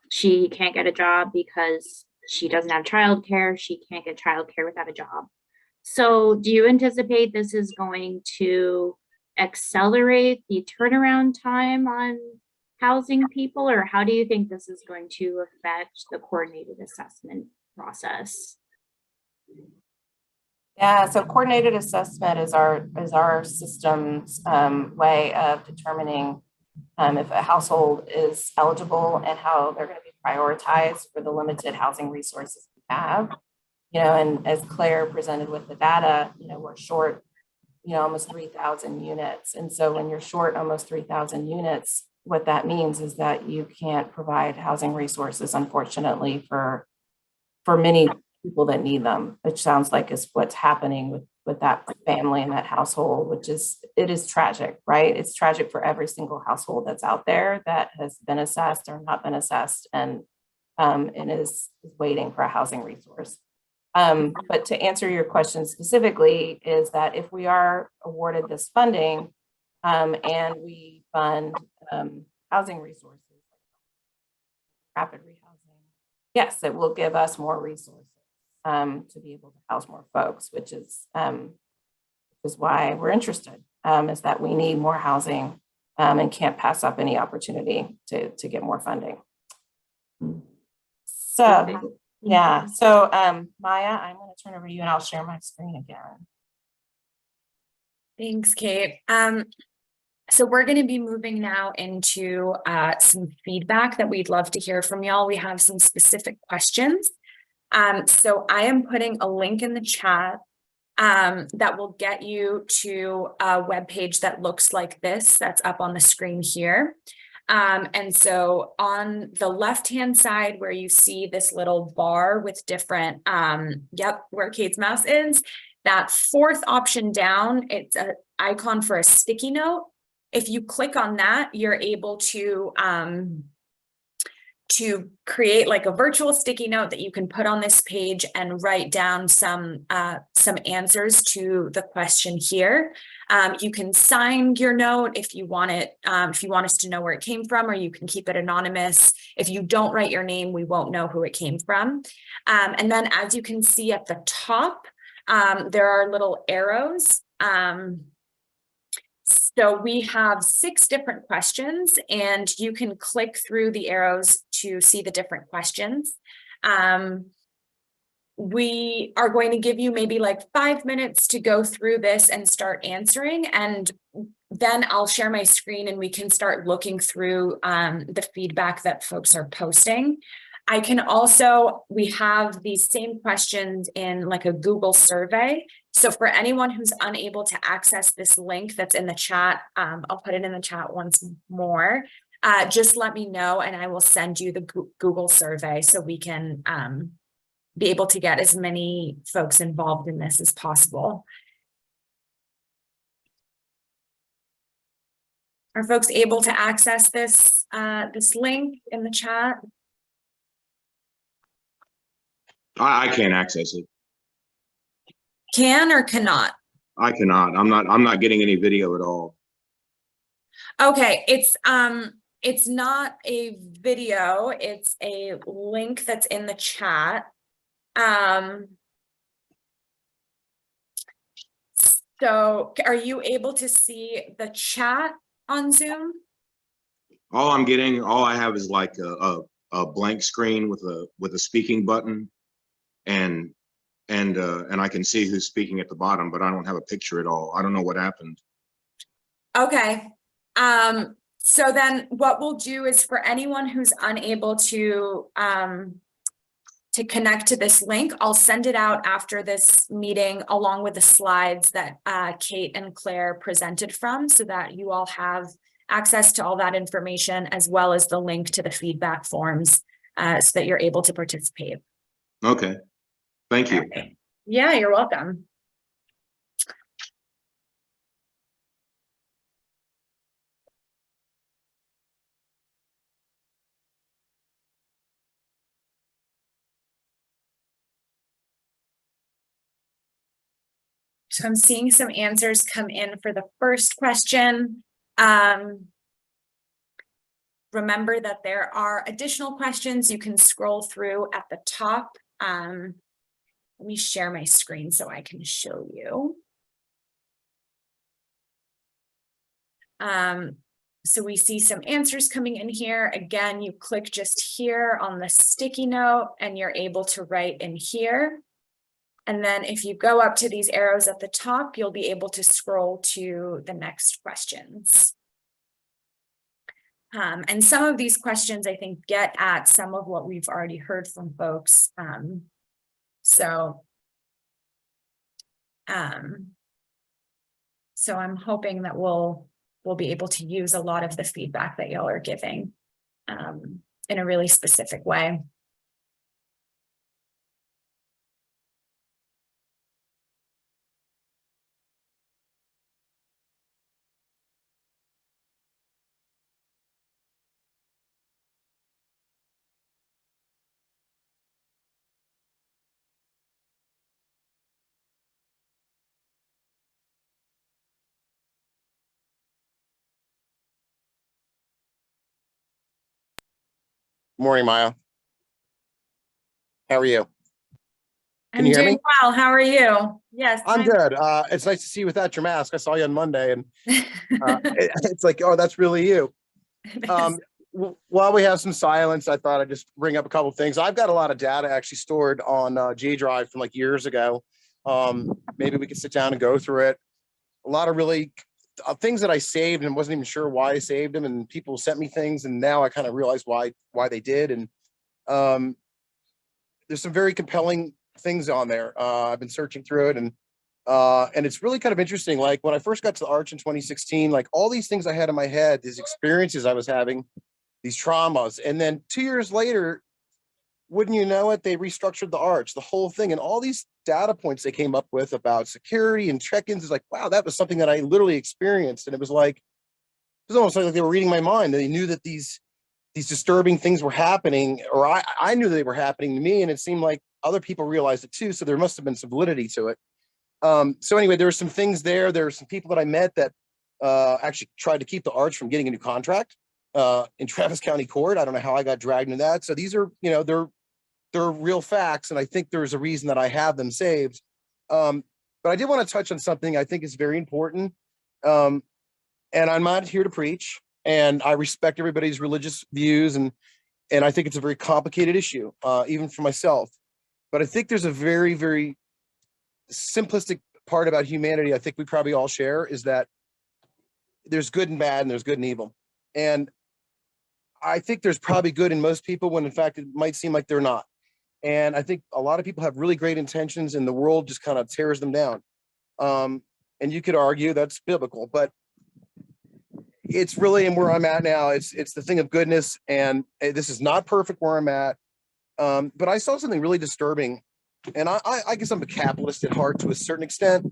She can't get a job because she doesn't have childcare. She can't get childcare without a job. So do you anticipate this is going to accelerate the turnaround time on housing people, or how do you think this is going to affect the coordinated assessment process? Yeah, so coordinated assessment is our system's way of determining if a household is eligible and how they're going to be prioritized for the limited housing resources we have. And as Claire presented with the data, we're short, almost 3,000 units. And so when you're short almost 3,000 units, what that means is that you can't provide housing resources, unfortunately, for many people that need them, which sounds like is what's happening with that family and that household, it is tragic, right? It's tragic for every single household that's out there that has been assessed or not been assessed and is waiting for a housing resource. But to answer your question specifically is that if we are awarded this funding and we fund housing resources, rapid rehousing, yes, it will give us more resources to be able to house more folks, which is why we're interested, is that we need more housing and can't pass up any opportunity to get more funding. So, yeah, so Maya, I'm going to turn over to you and I'll share my screen again. Thanks, Kate. So we're going to be moving now into some feedback that we'd love to hear from y'all. We have some specific questions. So I am putting a link in the chat that will get you to a webpage that looks like this, that's up on the screen here. And so on the left-hand side where you see this little bar with different, where Kate's mouse is, that fourth option down, it's an icon for a sticky note. If you click on that, you're able to create like a virtual sticky note that you can put on this page and write down some answers to the question here. You can sign your note if you want it, if you want us to know where it came from, or you can keep it anonymous. If you don't write your name, we won't know who it came from. And then as you can see at the top, there are little arrows. So we have 6 different questions and you can click through the arrows to see the different questions. We are going to give you maybe like 5 minutes to go through this and start answering, and then I'll share my screen and we can start looking through the feedback that folks are posting. I can also, we have these same questions in like a Google survey. So for anyone who's unable to access this link that's in the chat, I'll put it in the chat once more. Just let me know and I will send you the Google survey so we can be able to get as many folks involved in this as possible. Are folks able to access this, this link in the chat? I can't access it. Can or cannot? I cannot. I'm not getting any video at all. Okay, it's not a video, it's a link that's in the chat. So are you able to see the chat on Zoom? All I have is like a blank screen with a speaking button, and I can see who's speaking at the bottom, but I don't have a picture at all. I don't know what happened. Okay. So then what we'll do is for anyone who's unable to connect to this link, I'll send it out after this meeting along with the slides that Kate and Claire presented from, so that you all have access to all that information as well as the link to the feedback forms so that you're able to participate. Okay. Thank you. Okay. Yeah, you're welcome. So I'm seeing some answers come in for the first question. Remember that there are additional questions you can scroll through at the top. Let me share my screen so I can show you. So we see some answers coming in here. Again, you click just here on the sticky note and you're able to write in here. And then if you go up to these arrows at the top, you'll be able to scroll to the next questions. And some of these questions, I think, get at some of what we've already heard from folks. So I'm hoping that we'll be able to use a lot of the feedback that y'all are giving in a really specific way. Morning, Maya. How are you? I'm you hear doing me? well. How are you? Yes. I'm good. It's nice to see you without your mask. I saw you on Monday, and it's like, oh, that's really you. While we have some silence, I thought I'd just bring up a couple of things. I've got a lot of data actually stored on G Drive from like years ago. Maybe we could sit down and go through it. A lot of really things that I saved and wasn't even sure why I saved them, and people sent me things, and now I kind of realize why they did. And there's some very compelling things on there. I've been searching through it, and it's really kind of interesting. Like when I first got to the Arch in 2016, like all these things I had in my head, these experiences I was having, these traumas, and then 2 years later, wouldn't you know it, they restructured the Arch, the whole thing, and all these data points they came up with about security and check-ins is like, wow, that was something that I literally experienced. And it was almost like they were reading my mind. They knew that these disturbing things were happening, or I knew they were happening to me, and it seemed like other people realized it too. So there must have been some validity to it. So anyway, there were some things there. There were some people that I met that actually tried to keep the Arch from getting a new contract in Travis County Court. I don't know how I got dragged into that. So these are, they're real facts, and I think there's a reason that I have them saved. But I did want to touch on something I think is very important. And I'm not here to preach, and I respect everybody's religious views, and I think it's a very complicated issue, even for myself. But I think there's a very, very simplistic part about humanity I think we probably all share, is that there's good and bad, and there's good and evil. And I think there's probably good in most people when in fact it might seem like they're not. And I think a lot of people have really great intentions, and the world just kind of tears them down. And you could argue that's biblical, but it's really, and where I'm at now, it's the thing of goodness. And this is not perfect where I'm at. But I saw something really disturbing, and I guess I'm a capitalist at heart to a certain extent.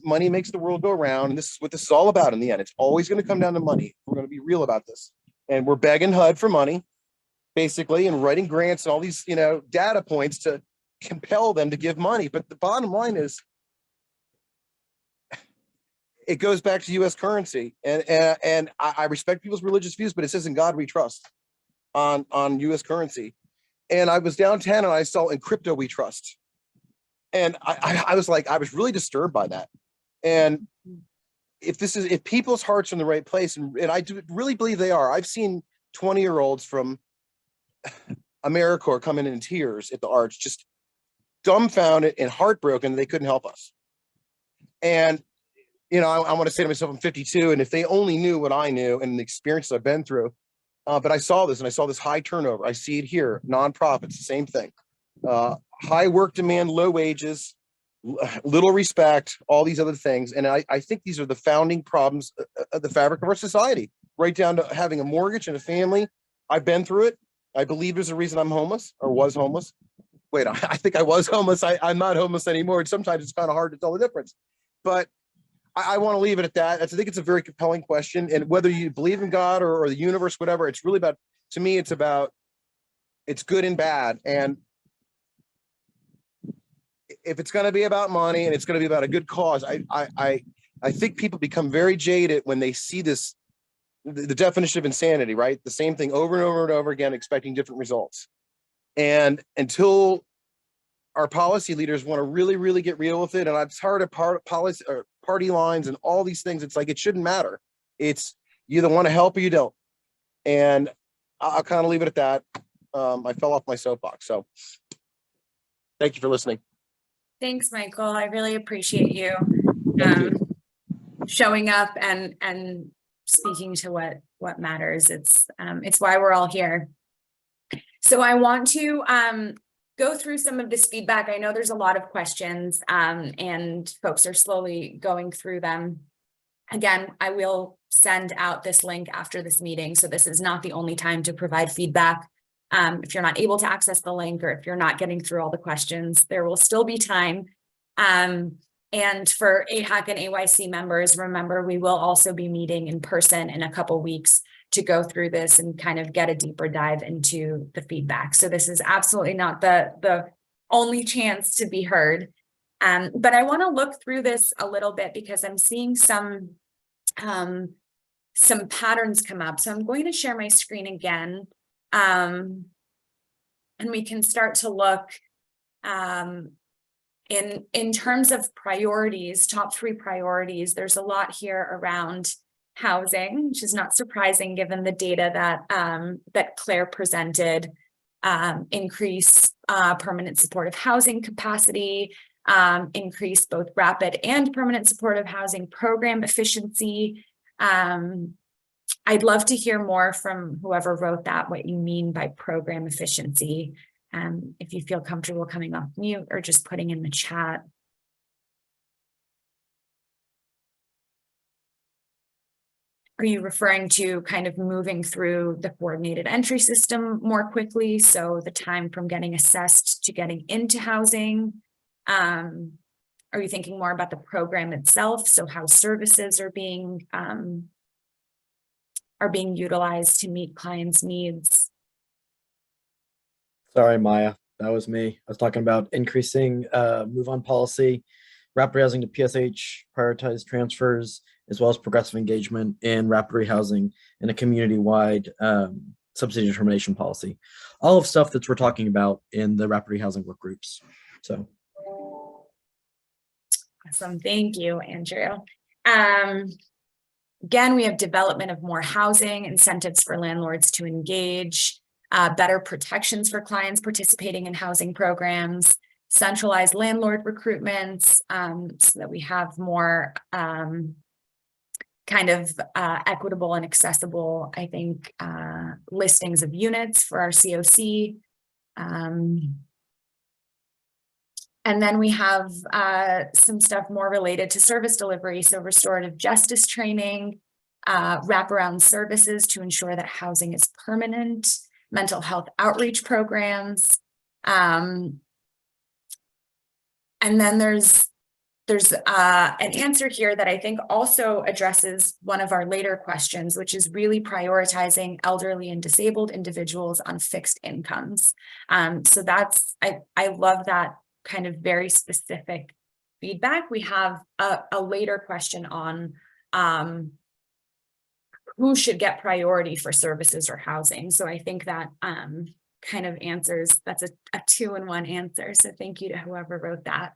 Money makes the world go around, and this is what this is all about in the end. It's always going to come down to money. We're going to be real about this. And we're begging HUD for money, basically, and writing grants and all these, data points to compel them to give money. But the bottom line is, it goes back to U.S. currency. And I respect people's religious views, but it says in God we trust on U.S. currency. And I was downtown and I saw in crypto we trust. And I was like, I was really disturbed by that. And if people's hearts are in the right place, and I do really believe they are. I've seen 20-year-olds from AmeriCorps come in tears at the Arch, just dumbfounded and heartbroken that they couldn't help us. And, I want to say to myself, I'm 52, and if they only knew what I knew and the experiences I've been through, but I saw this, and I saw this high turnover. I see it here, nonprofits, the same thing. High work demand, low wages, little respect, all these other things. And I think these are the founding problems of the fabric of our society, right down to having a mortgage and a family. I've been through it. I believe there's a reason I'm homeless, or was homeless. Wait, I think I was homeless. I'm not homeless anymore. And sometimes it's kind of hard to tell the difference. But I want to leave it at that. I think it's a very compelling question. And whether you believe in God or the universe, whatever, it's really about, to me, it's good and bad. And if it's going to be about money and it's going to be about a good cause, I think people become very jaded when they see this, the definition of insanity, right? The same thing over and over and over again, expecting different results. And until our policy leaders want to really, really get real with it, and I'm tired of party lines and all these things. It's like, it shouldn't matter. It's You either want to help or you don't. And I'll kind of leave it at that. I fell off my soapbox. So thank you for listening. Thanks, Michael. I really appreciate you, Thank you. showing up and speaking to what matters. It's why we're all here. So I want to go through some of this feedback. I know there's a lot of questions and folks are slowly going through them. Again, I will send out this link after this meeting. So this is not the only time to provide feedback. If you're not able to access the link or if you're not getting through all the questions, there will still be time. And for AHAC and AYC members, remember, we will also be meeting in person in a couple weeks to go through this and kind of get a deeper dive into the feedback. So this is absolutely not the only chance to be heard. But I want to look through this a little bit because I'm seeing some patterns come up. So I'm going to share my screen again. And we can start to look in terms of priorities, top 3 priorities. There's a lot here around housing, which is not surprising given the data that Claire presented. Increase permanent supportive housing capacity, increase both rapid and permanent supportive housing program efficiency. I'd love to hear more from whoever wrote that, what you mean by program efficiency. If you feel comfortable coming off mute or just putting in the chat. Are you referring to kind of moving through the coordinated entry system more quickly? So the time from getting assessed to getting into housing? Are you thinking more about the program itself? So how services are being utilized to meet clients' needs? Sorry, Maya, that was me. I was talking about increasing move on policy, rapid housing to PSH, prioritized transfers, as well as progressive engagement in rapid rehousing and a community-wide subsidy determination policy. All of stuff that we're talking about in the rapid rehousing work groups. So. Awesome, thank you, Andrew. Again, we have development of more housing, incentives for landlords to engage, better protections for clients participating in housing programs, centralized landlord recruitments, so that we have more kind of equitable and accessible, I think, listings of units for our COC. And then we have some stuff more related to service delivery. So restorative justice training, wraparound services to ensure that housing is permanent, mental health outreach programs. And then there's an answer here that I think also addresses one of our later questions, which is really prioritizing elderly and disabled individuals on fixed incomes. So that's, I love that kind of very specific feedback. We have a later question on who should get priority for services or housing. So I think that kind of answers, that's a 2-in-1 answer. So thank you to whoever wrote that.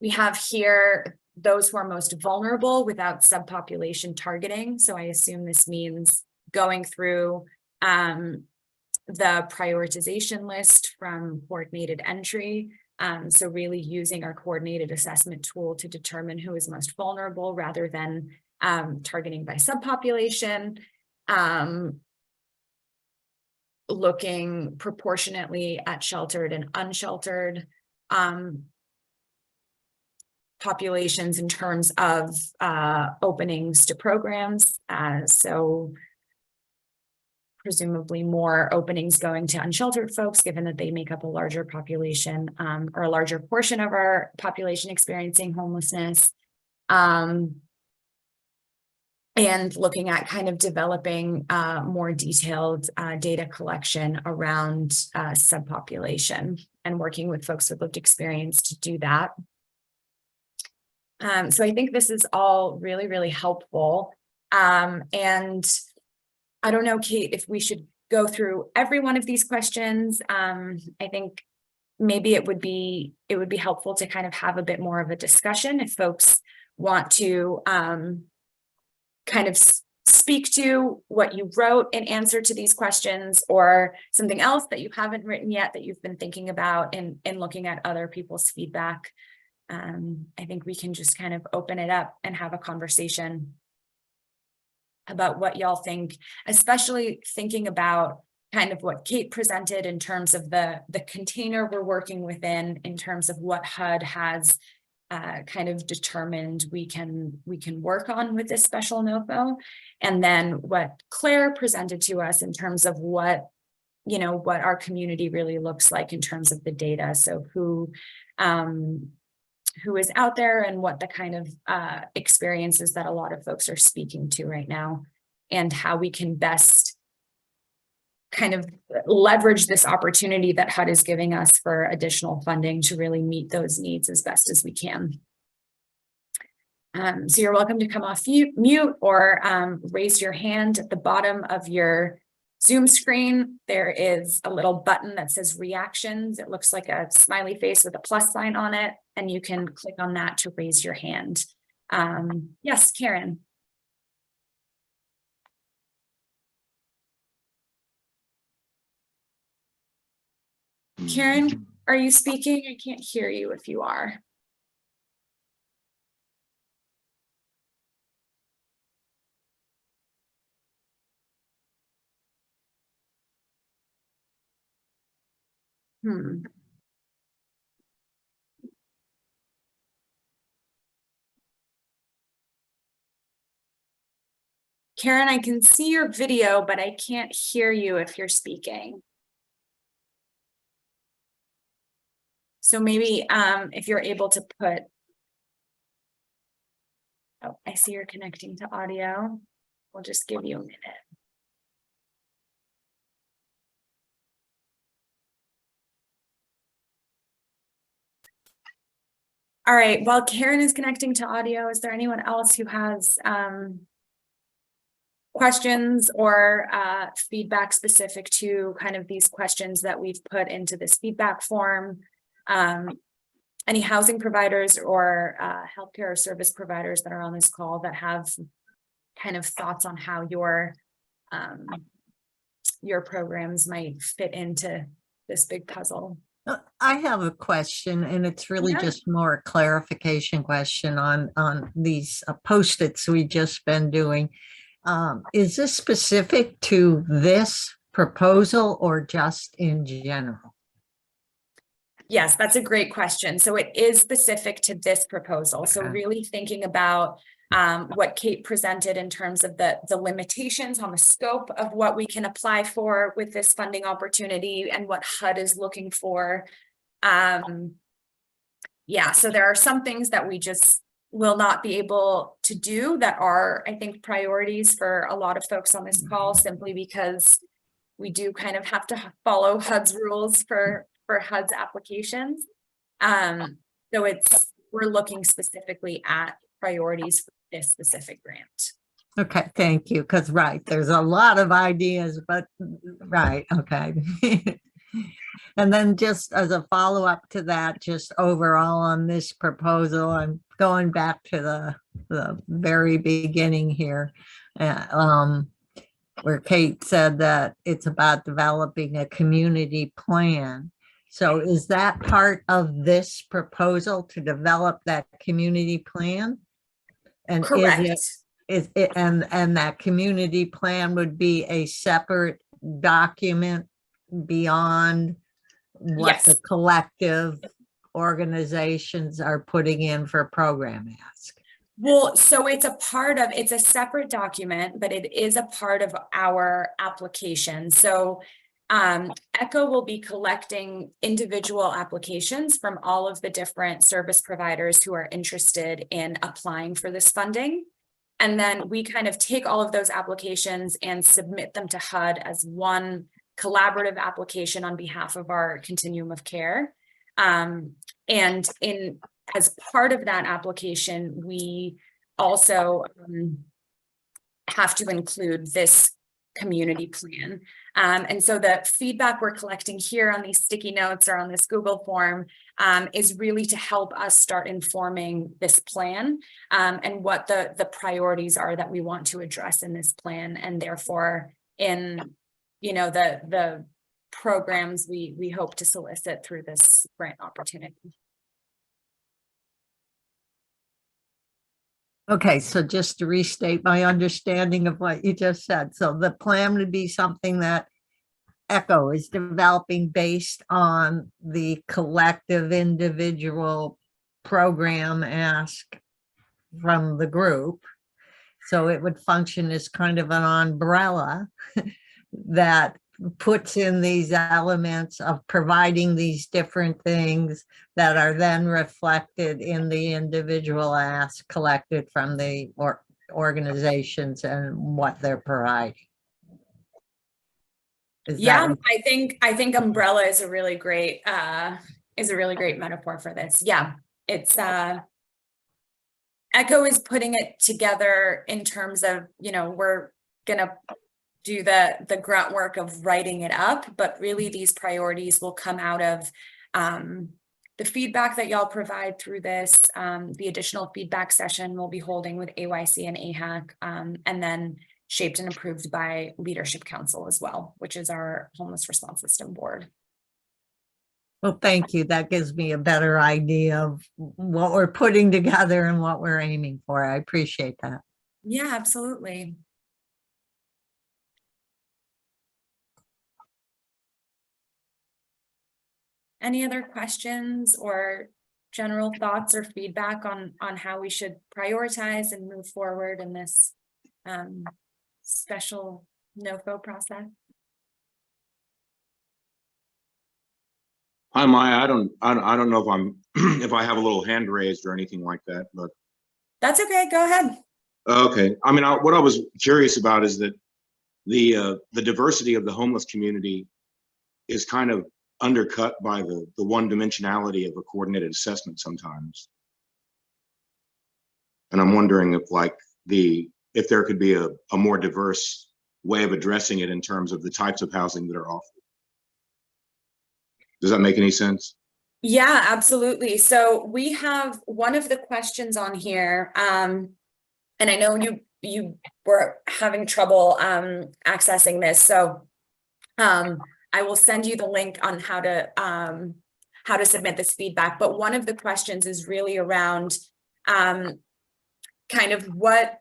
We have here those who are most vulnerable without subpopulation targeting. So I assume this means going through the prioritization list from coordinated entry. So really using our coordinated assessment tool to determine who is most vulnerable rather than targeting by subpopulation. Looking proportionately at sheltered and unsheltered populations in terms of openings to programs. So presumably more openings going to unsheltered folks, given that they make up a larger population or a larger portion of our population experiencing homelessness. And looking at kind of developing more detailed data collection around subpopulation and working with folks with lived experience to do that. So I think this is all really, really helpful. And I don't know, Kate, if we should go through every one of these questions. I think maybe it would be helpful to kind of have a bit more of a discussion if folks want to kind of speak to what you wrote in answer to these questions, or something else that you haven't written yet that you've been thinking about in looking at other people's feedback. I think we can just kind of open it up and have a conversation about what y'all think, especially thinking about kind of what Kate presented in terms of the container we're working within, in terms of what HUD has kind of determined we can work on with this special NOFO, and then what Claire presented to us in terms of what our community really looks like in terms of the data. So who is out there and what the kind of experiences that a lot of folks are speaking to right now, and how we can best kind of leverage this opportunity that HUD is giving us for additional funding to really meet those needs as best as we can. So you're welcome to come off mute or raise your hand. At the bottom of your Zoom screen, there is a little button that says reactions. It looks like a smiley face with a plus sign on it, and you can click on that to raise your hand. Yes, Karen. Karen, are you speaking? I can't hear you if you are. Karen, I can see your video, but I can't hear you if you're speaking. So maybe if you're able to put, oh, I see you're connecting to audio. We'll just give you a minute. All right, while Karen is connecting to audio, is there anyone else who has questions or feedback specific to kind of these questions that we've put into this feedback form? Any housing providers or healthcare or service providers that are on this call that have kind of thoughts on how your programs might fit into this big puzzle? I have a question, and it's really just more a clarification question on these Post-its we've just been doing. Is this specific to this proposal or just in general? Yes, that's a great question. So it is specific to this proposal. So really thinking about what Kate presented in terms of the limitations on the scope of what we can apply for with this funding opportunity and what HUD is looking for. Yeah, so there are some things that we just will not be able to do that are, I think, priorities for a lot of folks on this call, simply because we do kind of have to follow HUD's rules for HUD's applications. So we're looking specifically at priorities for this specific grant. Okay, thank you. Because there's a lot of ideas, but okay. And then just as a follow-up to that, just overall on this proposal, I'm going back to the very beginning here, where Kate said that it's about developing a community plan. So is that part of this proposal, to develop that community plan? And correct. Is it and that community plan would be a separate document beyond what the collective organizations are putting in for program ask? Well, so it's a separate document, but it is a part of our application. So ECHO will be collecting individual applications from all of the different service providers who are interested in applying for this funding. And then we kind of take all of those applications and submit them to HUD as one collaborative application on behalf of our continuum of care. And as part of that application, we also have to include this community plan. And so the feedback we're collecting here on these sticky notes or on this Google form is really to help us start informing this plan and what the priorities are that we want to address in this plan, and therefore in, you know, the programs we hope to solicit through this grant opportunity. Okay, so just to restate my understanding of what you just said. So the plan would be something that ECHO is developing based on the collective individual program ask from the group. So it would function as kind of an umbrella that puts in these elements of providing these different things that are then reflected in the individual ask collected from the organizations and what they're providing. Yeah, I think umbrella is a really great metaphor for this. Yeah, it's ECHO is putting it together in terms of, you know, we're gonna do the grunt work of writing it up, but really these priorities will come out of the feedback that y'all provide through this, the additional feedback session we'll be holding with AYC and AHAC, and then shaped and approved by Leadership Council as well, which is our homeless response system board. Well, thank you. That gives me a better idea of what we're putting together and what we're aiming for. I appreciate that. Yeah, absolutely. Any other questions or general thoughts or feedback on how we should prioritize and move forward in this special NOFO process? Hi, Maya. I don't know if I'm if I have a little hand raised or anything like that, but That's okay. Go ahead. okay. I mean, what I was curious about is that the diversity of the homeless community is kind of undercut by the one-dimensionality of a coordinated assessment sometimes. And I'm wondering if if there could be a more diverse way of addressing it in terms of the types of housing that are offered. Does that make any sense? Yeah, absolutely. So we have one of the questions on here, and I know you were having trouble accessing this, so I will send you the link on how to submit this feedback. But one of the questions is really around kind of what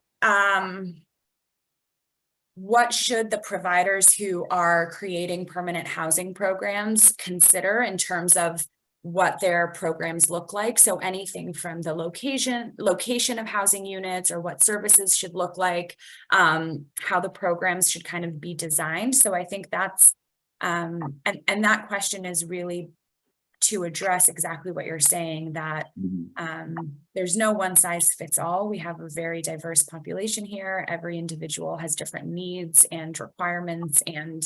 should the providers who are creating permanent housing programs consider in terms of what their programs look like. So anything from the location of housing units, or what services should look like, how the programs should kind of be designed. So I think that's and that question is really to address exactly what you're saying, that there's no one size fits all. We have a very diverse population here. Every individual has different needs and requirements and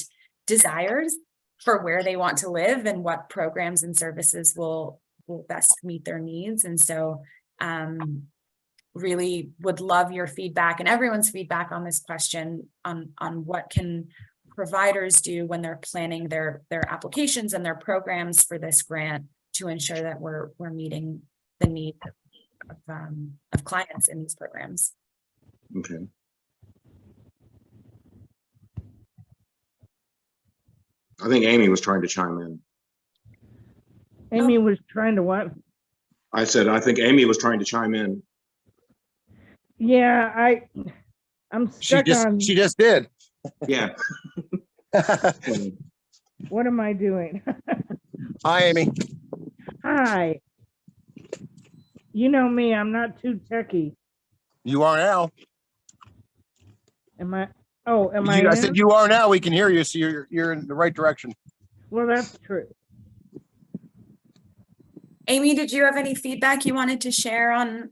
desires for where they want to live and what programs and services will best meet their needs. And so really would love your feedback and everyone's feedback on this question on what can providers do when they're planning their applications and their programs for this grant to ensure that we're meeting the needs of clients in these programs. Okay. I think Amy was trying to chime in. Amy was trying to what? I said, I think Amy was trying to chime in. Yeah, I'm stuck on. She just did. Yeah. What am I doing? Hi, Amy. Hi. You know me, I'm not too techie. You are now. Am I? Oh, am I? I said you are now. We can hear you, so you're in the right direction. Well, that's true. Amy, did you have any feedback you wanted to share on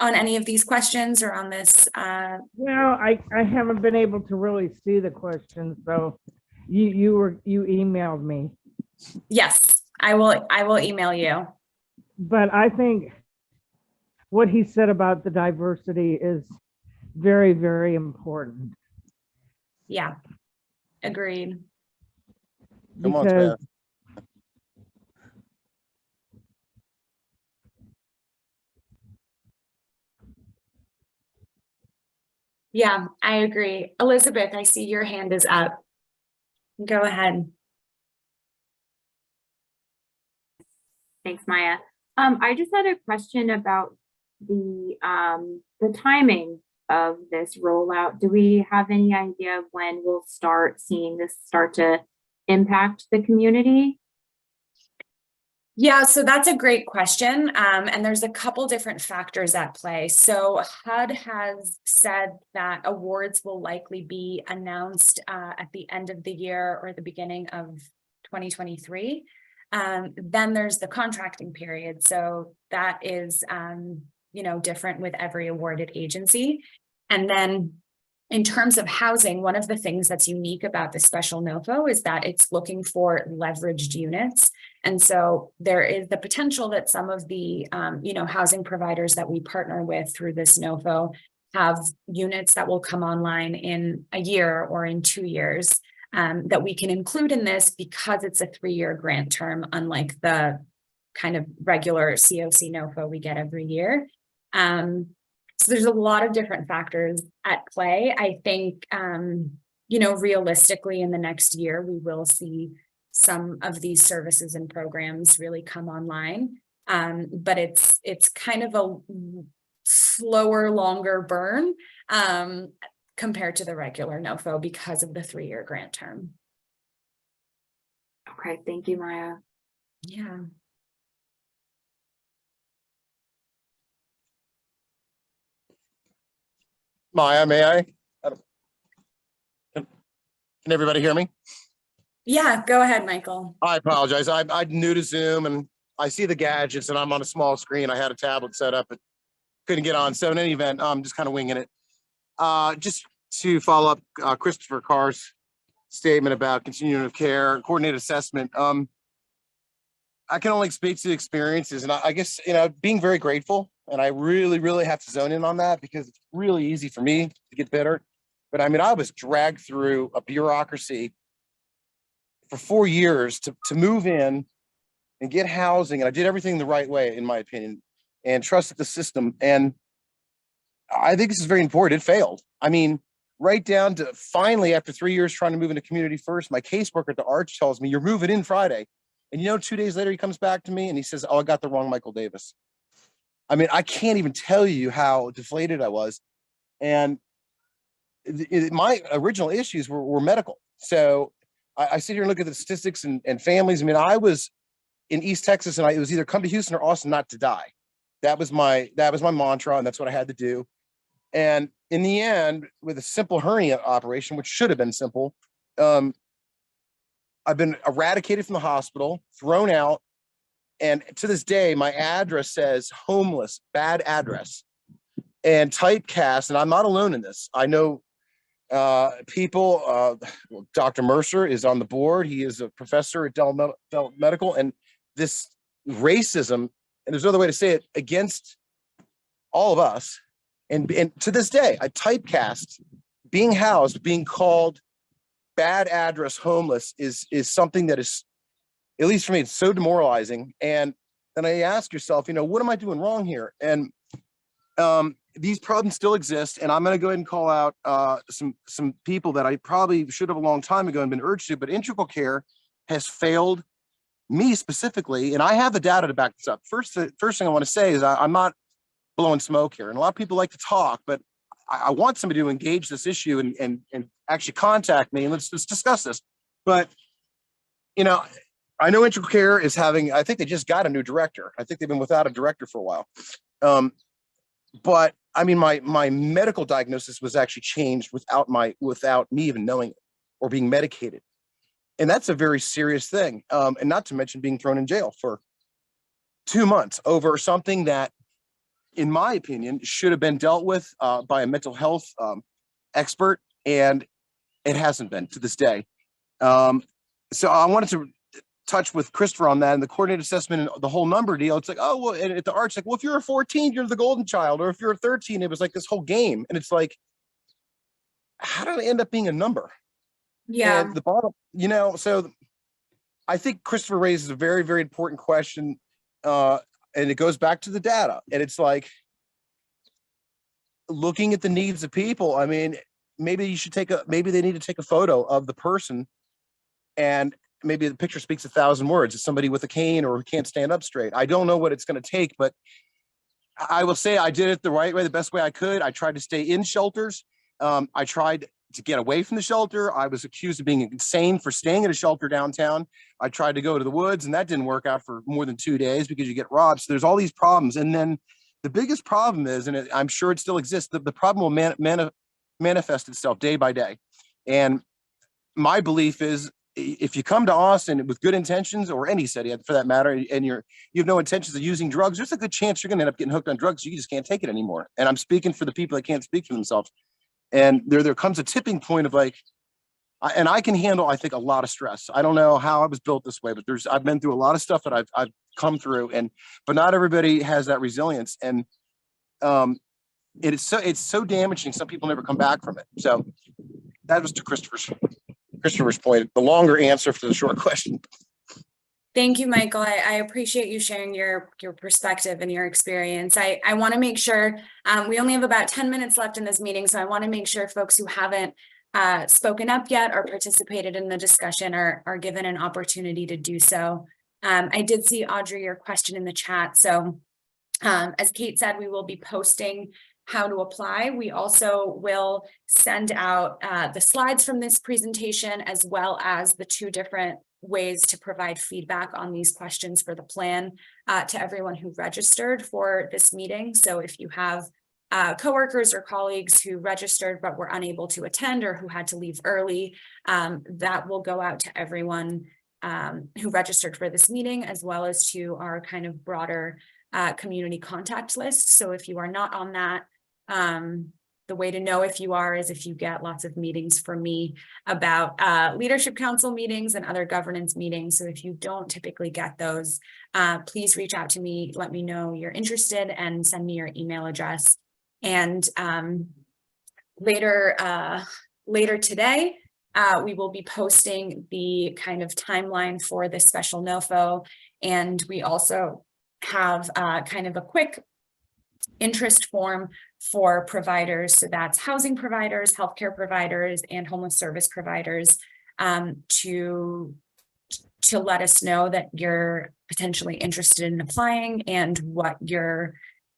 any of these questions or on this? Well, I haven't been able to really see the questions, so you emailed me. Yes, I will email you. But I think what he said about the diversity is very, very important. Yeah, agreed. Come on, Because Samantha. Yeah, I agree. Elizabeth, I see your hand is up. Go ahead. Thanks, Maya. I just had a question about the timing of this rollout. Do we have any idea of when we'll start seeing this start to impact the community? Yeah, so that's a great question. And there's a couple different factors at play. So HUD has said that awards will likely be announced at the end of the year or the beginning of 2023. Then there's the contracting period. So that is, different with every awarded agency. And then in terms of housing, one of the things that's unique about the special NOFO is that it's looking for leveraged units. And so there is the potential that some of the, housing providers that we partner with through this NOFO have units that will come online in a year or in 2 years that we can include in this because it's a 3-year grant term, unlike the kind of regular COC NOFO we get every year. So there's a lot of different factors at play. I think, realistically in the next year, we will see some of these services and programs really come online. But it's kind of a slower, longer burn compared to the regular NOFO because of the 3-year grant term. Okay, thank you, Maya. Yeah. Maya, may I? Can everybody hear me? Yeah, go ahead, Michael. I apologize. I'm new to Zoom and I see the gadgets and I'm on a small screen. I had a tablet set up, but couldn't get on. So in any event, I'm just kind of winging it. Just to follow up Christopher Carr's statement about continuum of care, coordinated assessment. I can only speak to experiences, and I guess, being very grateful, and I really, really have to zone in on that because it's really easy for me to get better. But I mean, I was dragged through a bureaucracy for 4 years to move in and get housing, and I did everything the right way, in my opinion, and trusted the system. And I think this is very important. It failed. I mean, right down to finally, after 3 years trying to move into community first, my caseworker at the Arch tells me, "You're moving in Friday." And 2 days later, he comes back to me and he says, "Oh, I got the wrong Michael Davis." I mean, I can't even tell you how deflated I was. And my original issues were medical. So I sit here and look at the statistics and families. I mean, I was in East Texas and it was either come to Houston or Austin not to die. That was my mantra, and that's what I had to do. And in the end, with a simple hernia operation, which should have been simple, I've been eradicated from the hospital, thrown out. And to this day, my address says homeless, bad address, and typecast. And I'm not alone in this. I know people, Dr. Mercer is on the board. He is a professor at Dell Medical. And this racism, and there's no other way to say it, against all of us. And to this day, I typecast being housed, being called bad address homeless is something that is, at least for me, it's so demoralizing. And then I ask yourself, what am I doing wrong here? And these problems still exist. And I'm going to go ahead and call out some people that I probably should have a long time ago and been urged to, but Integral Care has failed me specifically. And I have the data to back this up. First thing I want to say is I'm not blowing smoke here. And a lot of people like to talk, but I want somebody to engage this issue and actually contact me and let's discuss this. But, I know Integral Care is I think they just got a new director. I think they've been without a director for a while. But I mean, my medical diagnosis was actually changed without me even knowing it or being medicated. And that's a very serious thing. And not to mention being thrown in jail for 2 months over something that, in my opinion, should have been dealt with by a mental health expert, and it hasn't been to this day. So I wanted to touch with Christopher on that and the coordinated assessment and the whole number deal. It's like, oh, well, and at the arch, like, well, if you're a 14, you're the golden child, or if you're a 13, it was like this whole game. And it's like, how did I end up being a number? Yeah. And the bottom, so I think Christopher raises a very, very important question. And it goes back to the data. And it's like, looking at the needs of people. I mean, maybe they need to take a photo of the person, and maybe the picture speaks 1,000 words. It's somebody with a cane or who can't stand up straight. I don't know what it's going to take, but I will say I did it the right way, the best way I could. I tried to stay in shelters. I tried to get away from the shelter. I was accused of being insane for staying at a shelter downtown. I tried to go to the woods, and that didn't work out for more than 2 days because you get robbed. So there's all these problems. And then the biggest problem is, and I'm sure it still exists, the problem will manifest itself day by day. And my belief is, if you come to Austin with good intentions, or any city for that matter, and you have no intentions of using drugs, there's a good chance you're going to end up getting hooked on drugs. You just can't take it anymore. And I'm speaking for the people that can't speak for themselves. And there comes a tipping point of like, and I can handle, I think, a lot of stress. I don't know how I was built this way, but I've been through a lot of stuff that I've come through, but not everybody has that resilience. And it's so damaging. Some people never come back from it. So that was to Christopher's point, the longer answer for the short question. Thank you, Michael. I appreciate you sharing your perspective and your experience. I want to make sure, we only have about 10 minutes left in this meeting, so I want to make sure folks who haven't spoken up yet or participated in the discussion are given an opportunity to do so. I did see, Audrey, your question in the chat. So as Kate said, we will be posting how to apply. We also will send out the slides from this presentation, as well as the 2 different ways to provide feedback on these questions for the plan to everyone who registered for this meeting. So if you have coworkers or colleagues who registered but were unable to attend or who had to leave early, that will go out to everyone who registered for this meeting, as well as to our kind of broader community contact list. So if you are not on that, the way to know if you are is if you get lots of meetings from me about leadership council meetings and other governance meetings. So if you don't typically get those, please reach out to me, let me know you're interested, and send me your email address. And later today, we will be posting the kind of timeline for this special NOFO. And we also have kind of a quick interest form for providers. So that's housing providers, healthcare providers, and homeless service providers, to let us know that you're potentially interested in applying and what your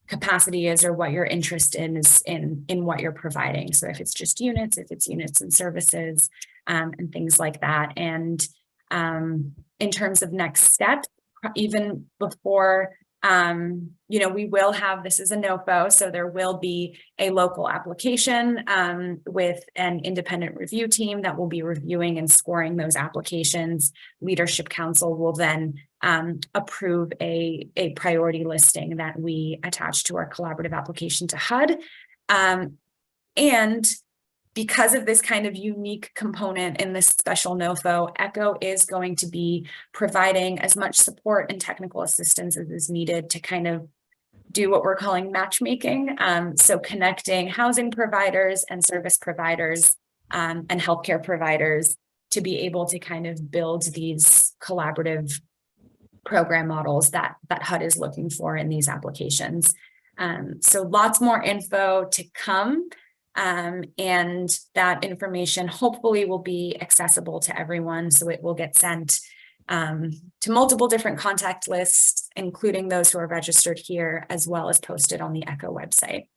capacity is, or what your interest is in what you're providing. So if it's just units, if it's units and services, and things like that. And in terms of next steps, even before we will have, this is a NOFO, so there will be a local application with an independent review team that will be reviewing and scoring those applications. Leadership Council will then approve a priority listing that we attach to our collaborative application to HUD. And because of this kind of unique component in this special NOFO, ECHO is going to be providing as much support and technical assistance as is needed to kind of do what we're calling matchmaking. So connecting housing providers and service providers and healthcare providers to be able to kind of build these collaborative program models that HUD is looking for in these applications. So lots more info to come. And that information hopefully will be accessible to everyone. So it will get sent to multiple different contact lists, including those who are registered here, as well as posted on the ECHO website.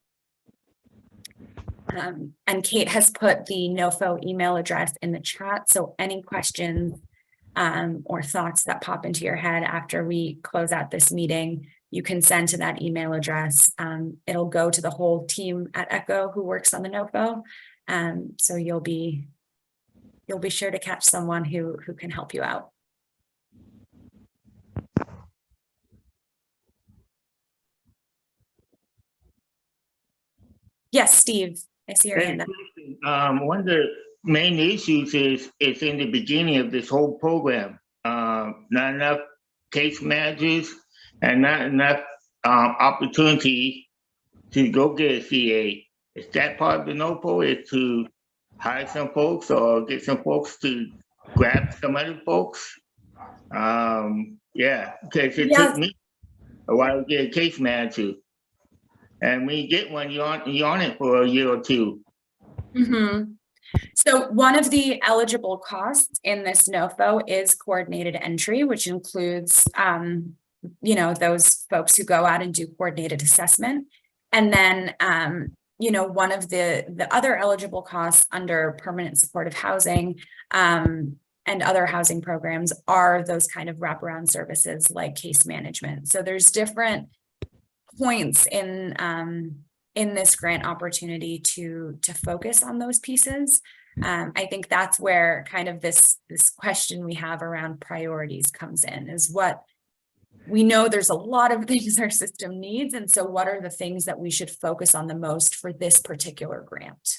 And Kate has put the NOFO email address in the chat. So any questions or thoughts that pop into your head after we close out this meeting, you can send to that email address. It'll go to the whole team at ECHO who works on the NOFO. So you'll be sure to catch someone who can help you out. Yes, Steve, I see your hand up. One of the main issues is in the beginning of this whole program. not enough case managers, and not enough opportunity to go get a CA. Is that part of the NOFO, is to hire some folks or get some folks to grab some other folks? Yeah, because it took me a while to get a case manager. And when you get one, you're on it for a year or two. Mm-hmm. So one of the eligible costs in this NOFO is coordinated entry, which includes, you know, those folks who go out and do coordinated assessment. And then, you know, one of the other eligible costs under permanent supportive housing and other housing programs are those kind of wraparound services like case management. So there's different points in this grant opportunity to focus on those pieces. I think that's where kind of this question we have around priorities comes in, is what we know there's a lot of things our system needs. And so what are the things that we should focus on the most for this particular grant?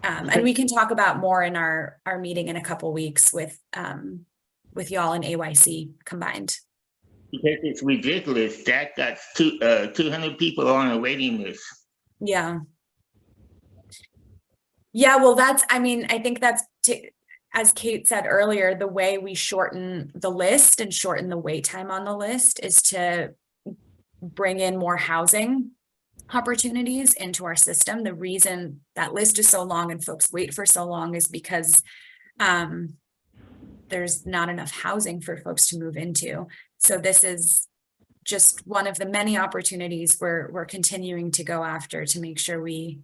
And we can talk about more in our meeting in a couple weeks with y'all and AYC combined. Because it's ridiculous. That got 200 people on a waiting list. Yeah. Yeah, well, I think that's, as Kate said earlier, the way we shorten the list and shorten the wait time on the list is to bring in more housing opportunities into our system. The reason that list is so long and folks wait for so long is because there's not enough housing for folks to move into. So this is just one of the many opportunities we're continuing to go after to make sure we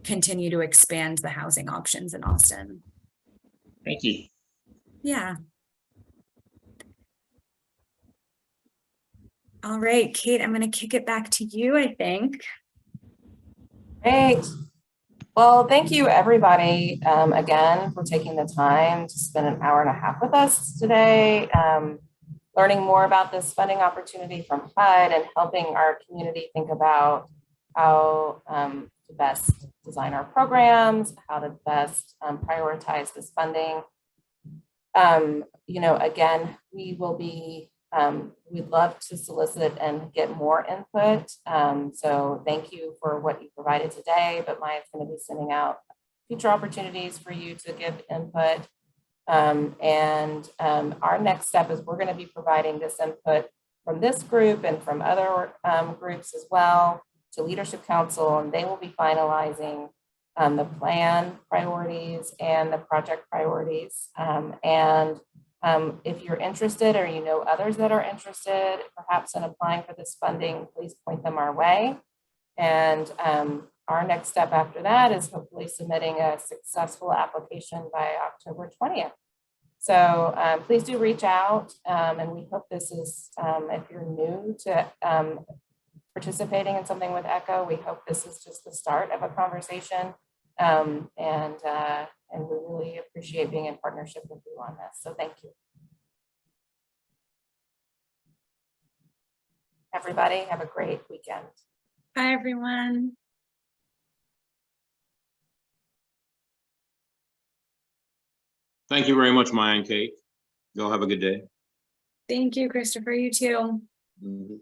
continue to expand the housing options in Austin. Thank you. Yeah. All right, Kate, I'm going to kick it back to you, I think. Great. Well, thank you everybody again for taking the time to spend an hour and a half with us today, learning more about this funding opportunity from HUD and helping our community think about how to best design our programs, how to best prioritize this funding. You know, again, we will be, we'd love to solicit and get more input. So thank you for what you provided today, but Maya's going to be sending out future opportunities for you to give input. Our next step is we're going to be providing this input from this group and from other groups as well to Leadership Council, and they will be finalizing the plan priorities and the project priorities. If you're interested or you know others that are interested perhaps in applying for this funding, please point them our way. And our next step after that is hopefully submitting a successful application by October 20th. So please do reach out, and we hope this is, if you're new to participating in something with ECHO, we hope this is just the start of a conversation. And we really appreciate being in partnership with you on this. So thank you. Everybody have a great weekend. Bye, everyone. Thank you very much, Maya and Kate. Y'all have a good day. Thank you, Christopher. You too. Mhm.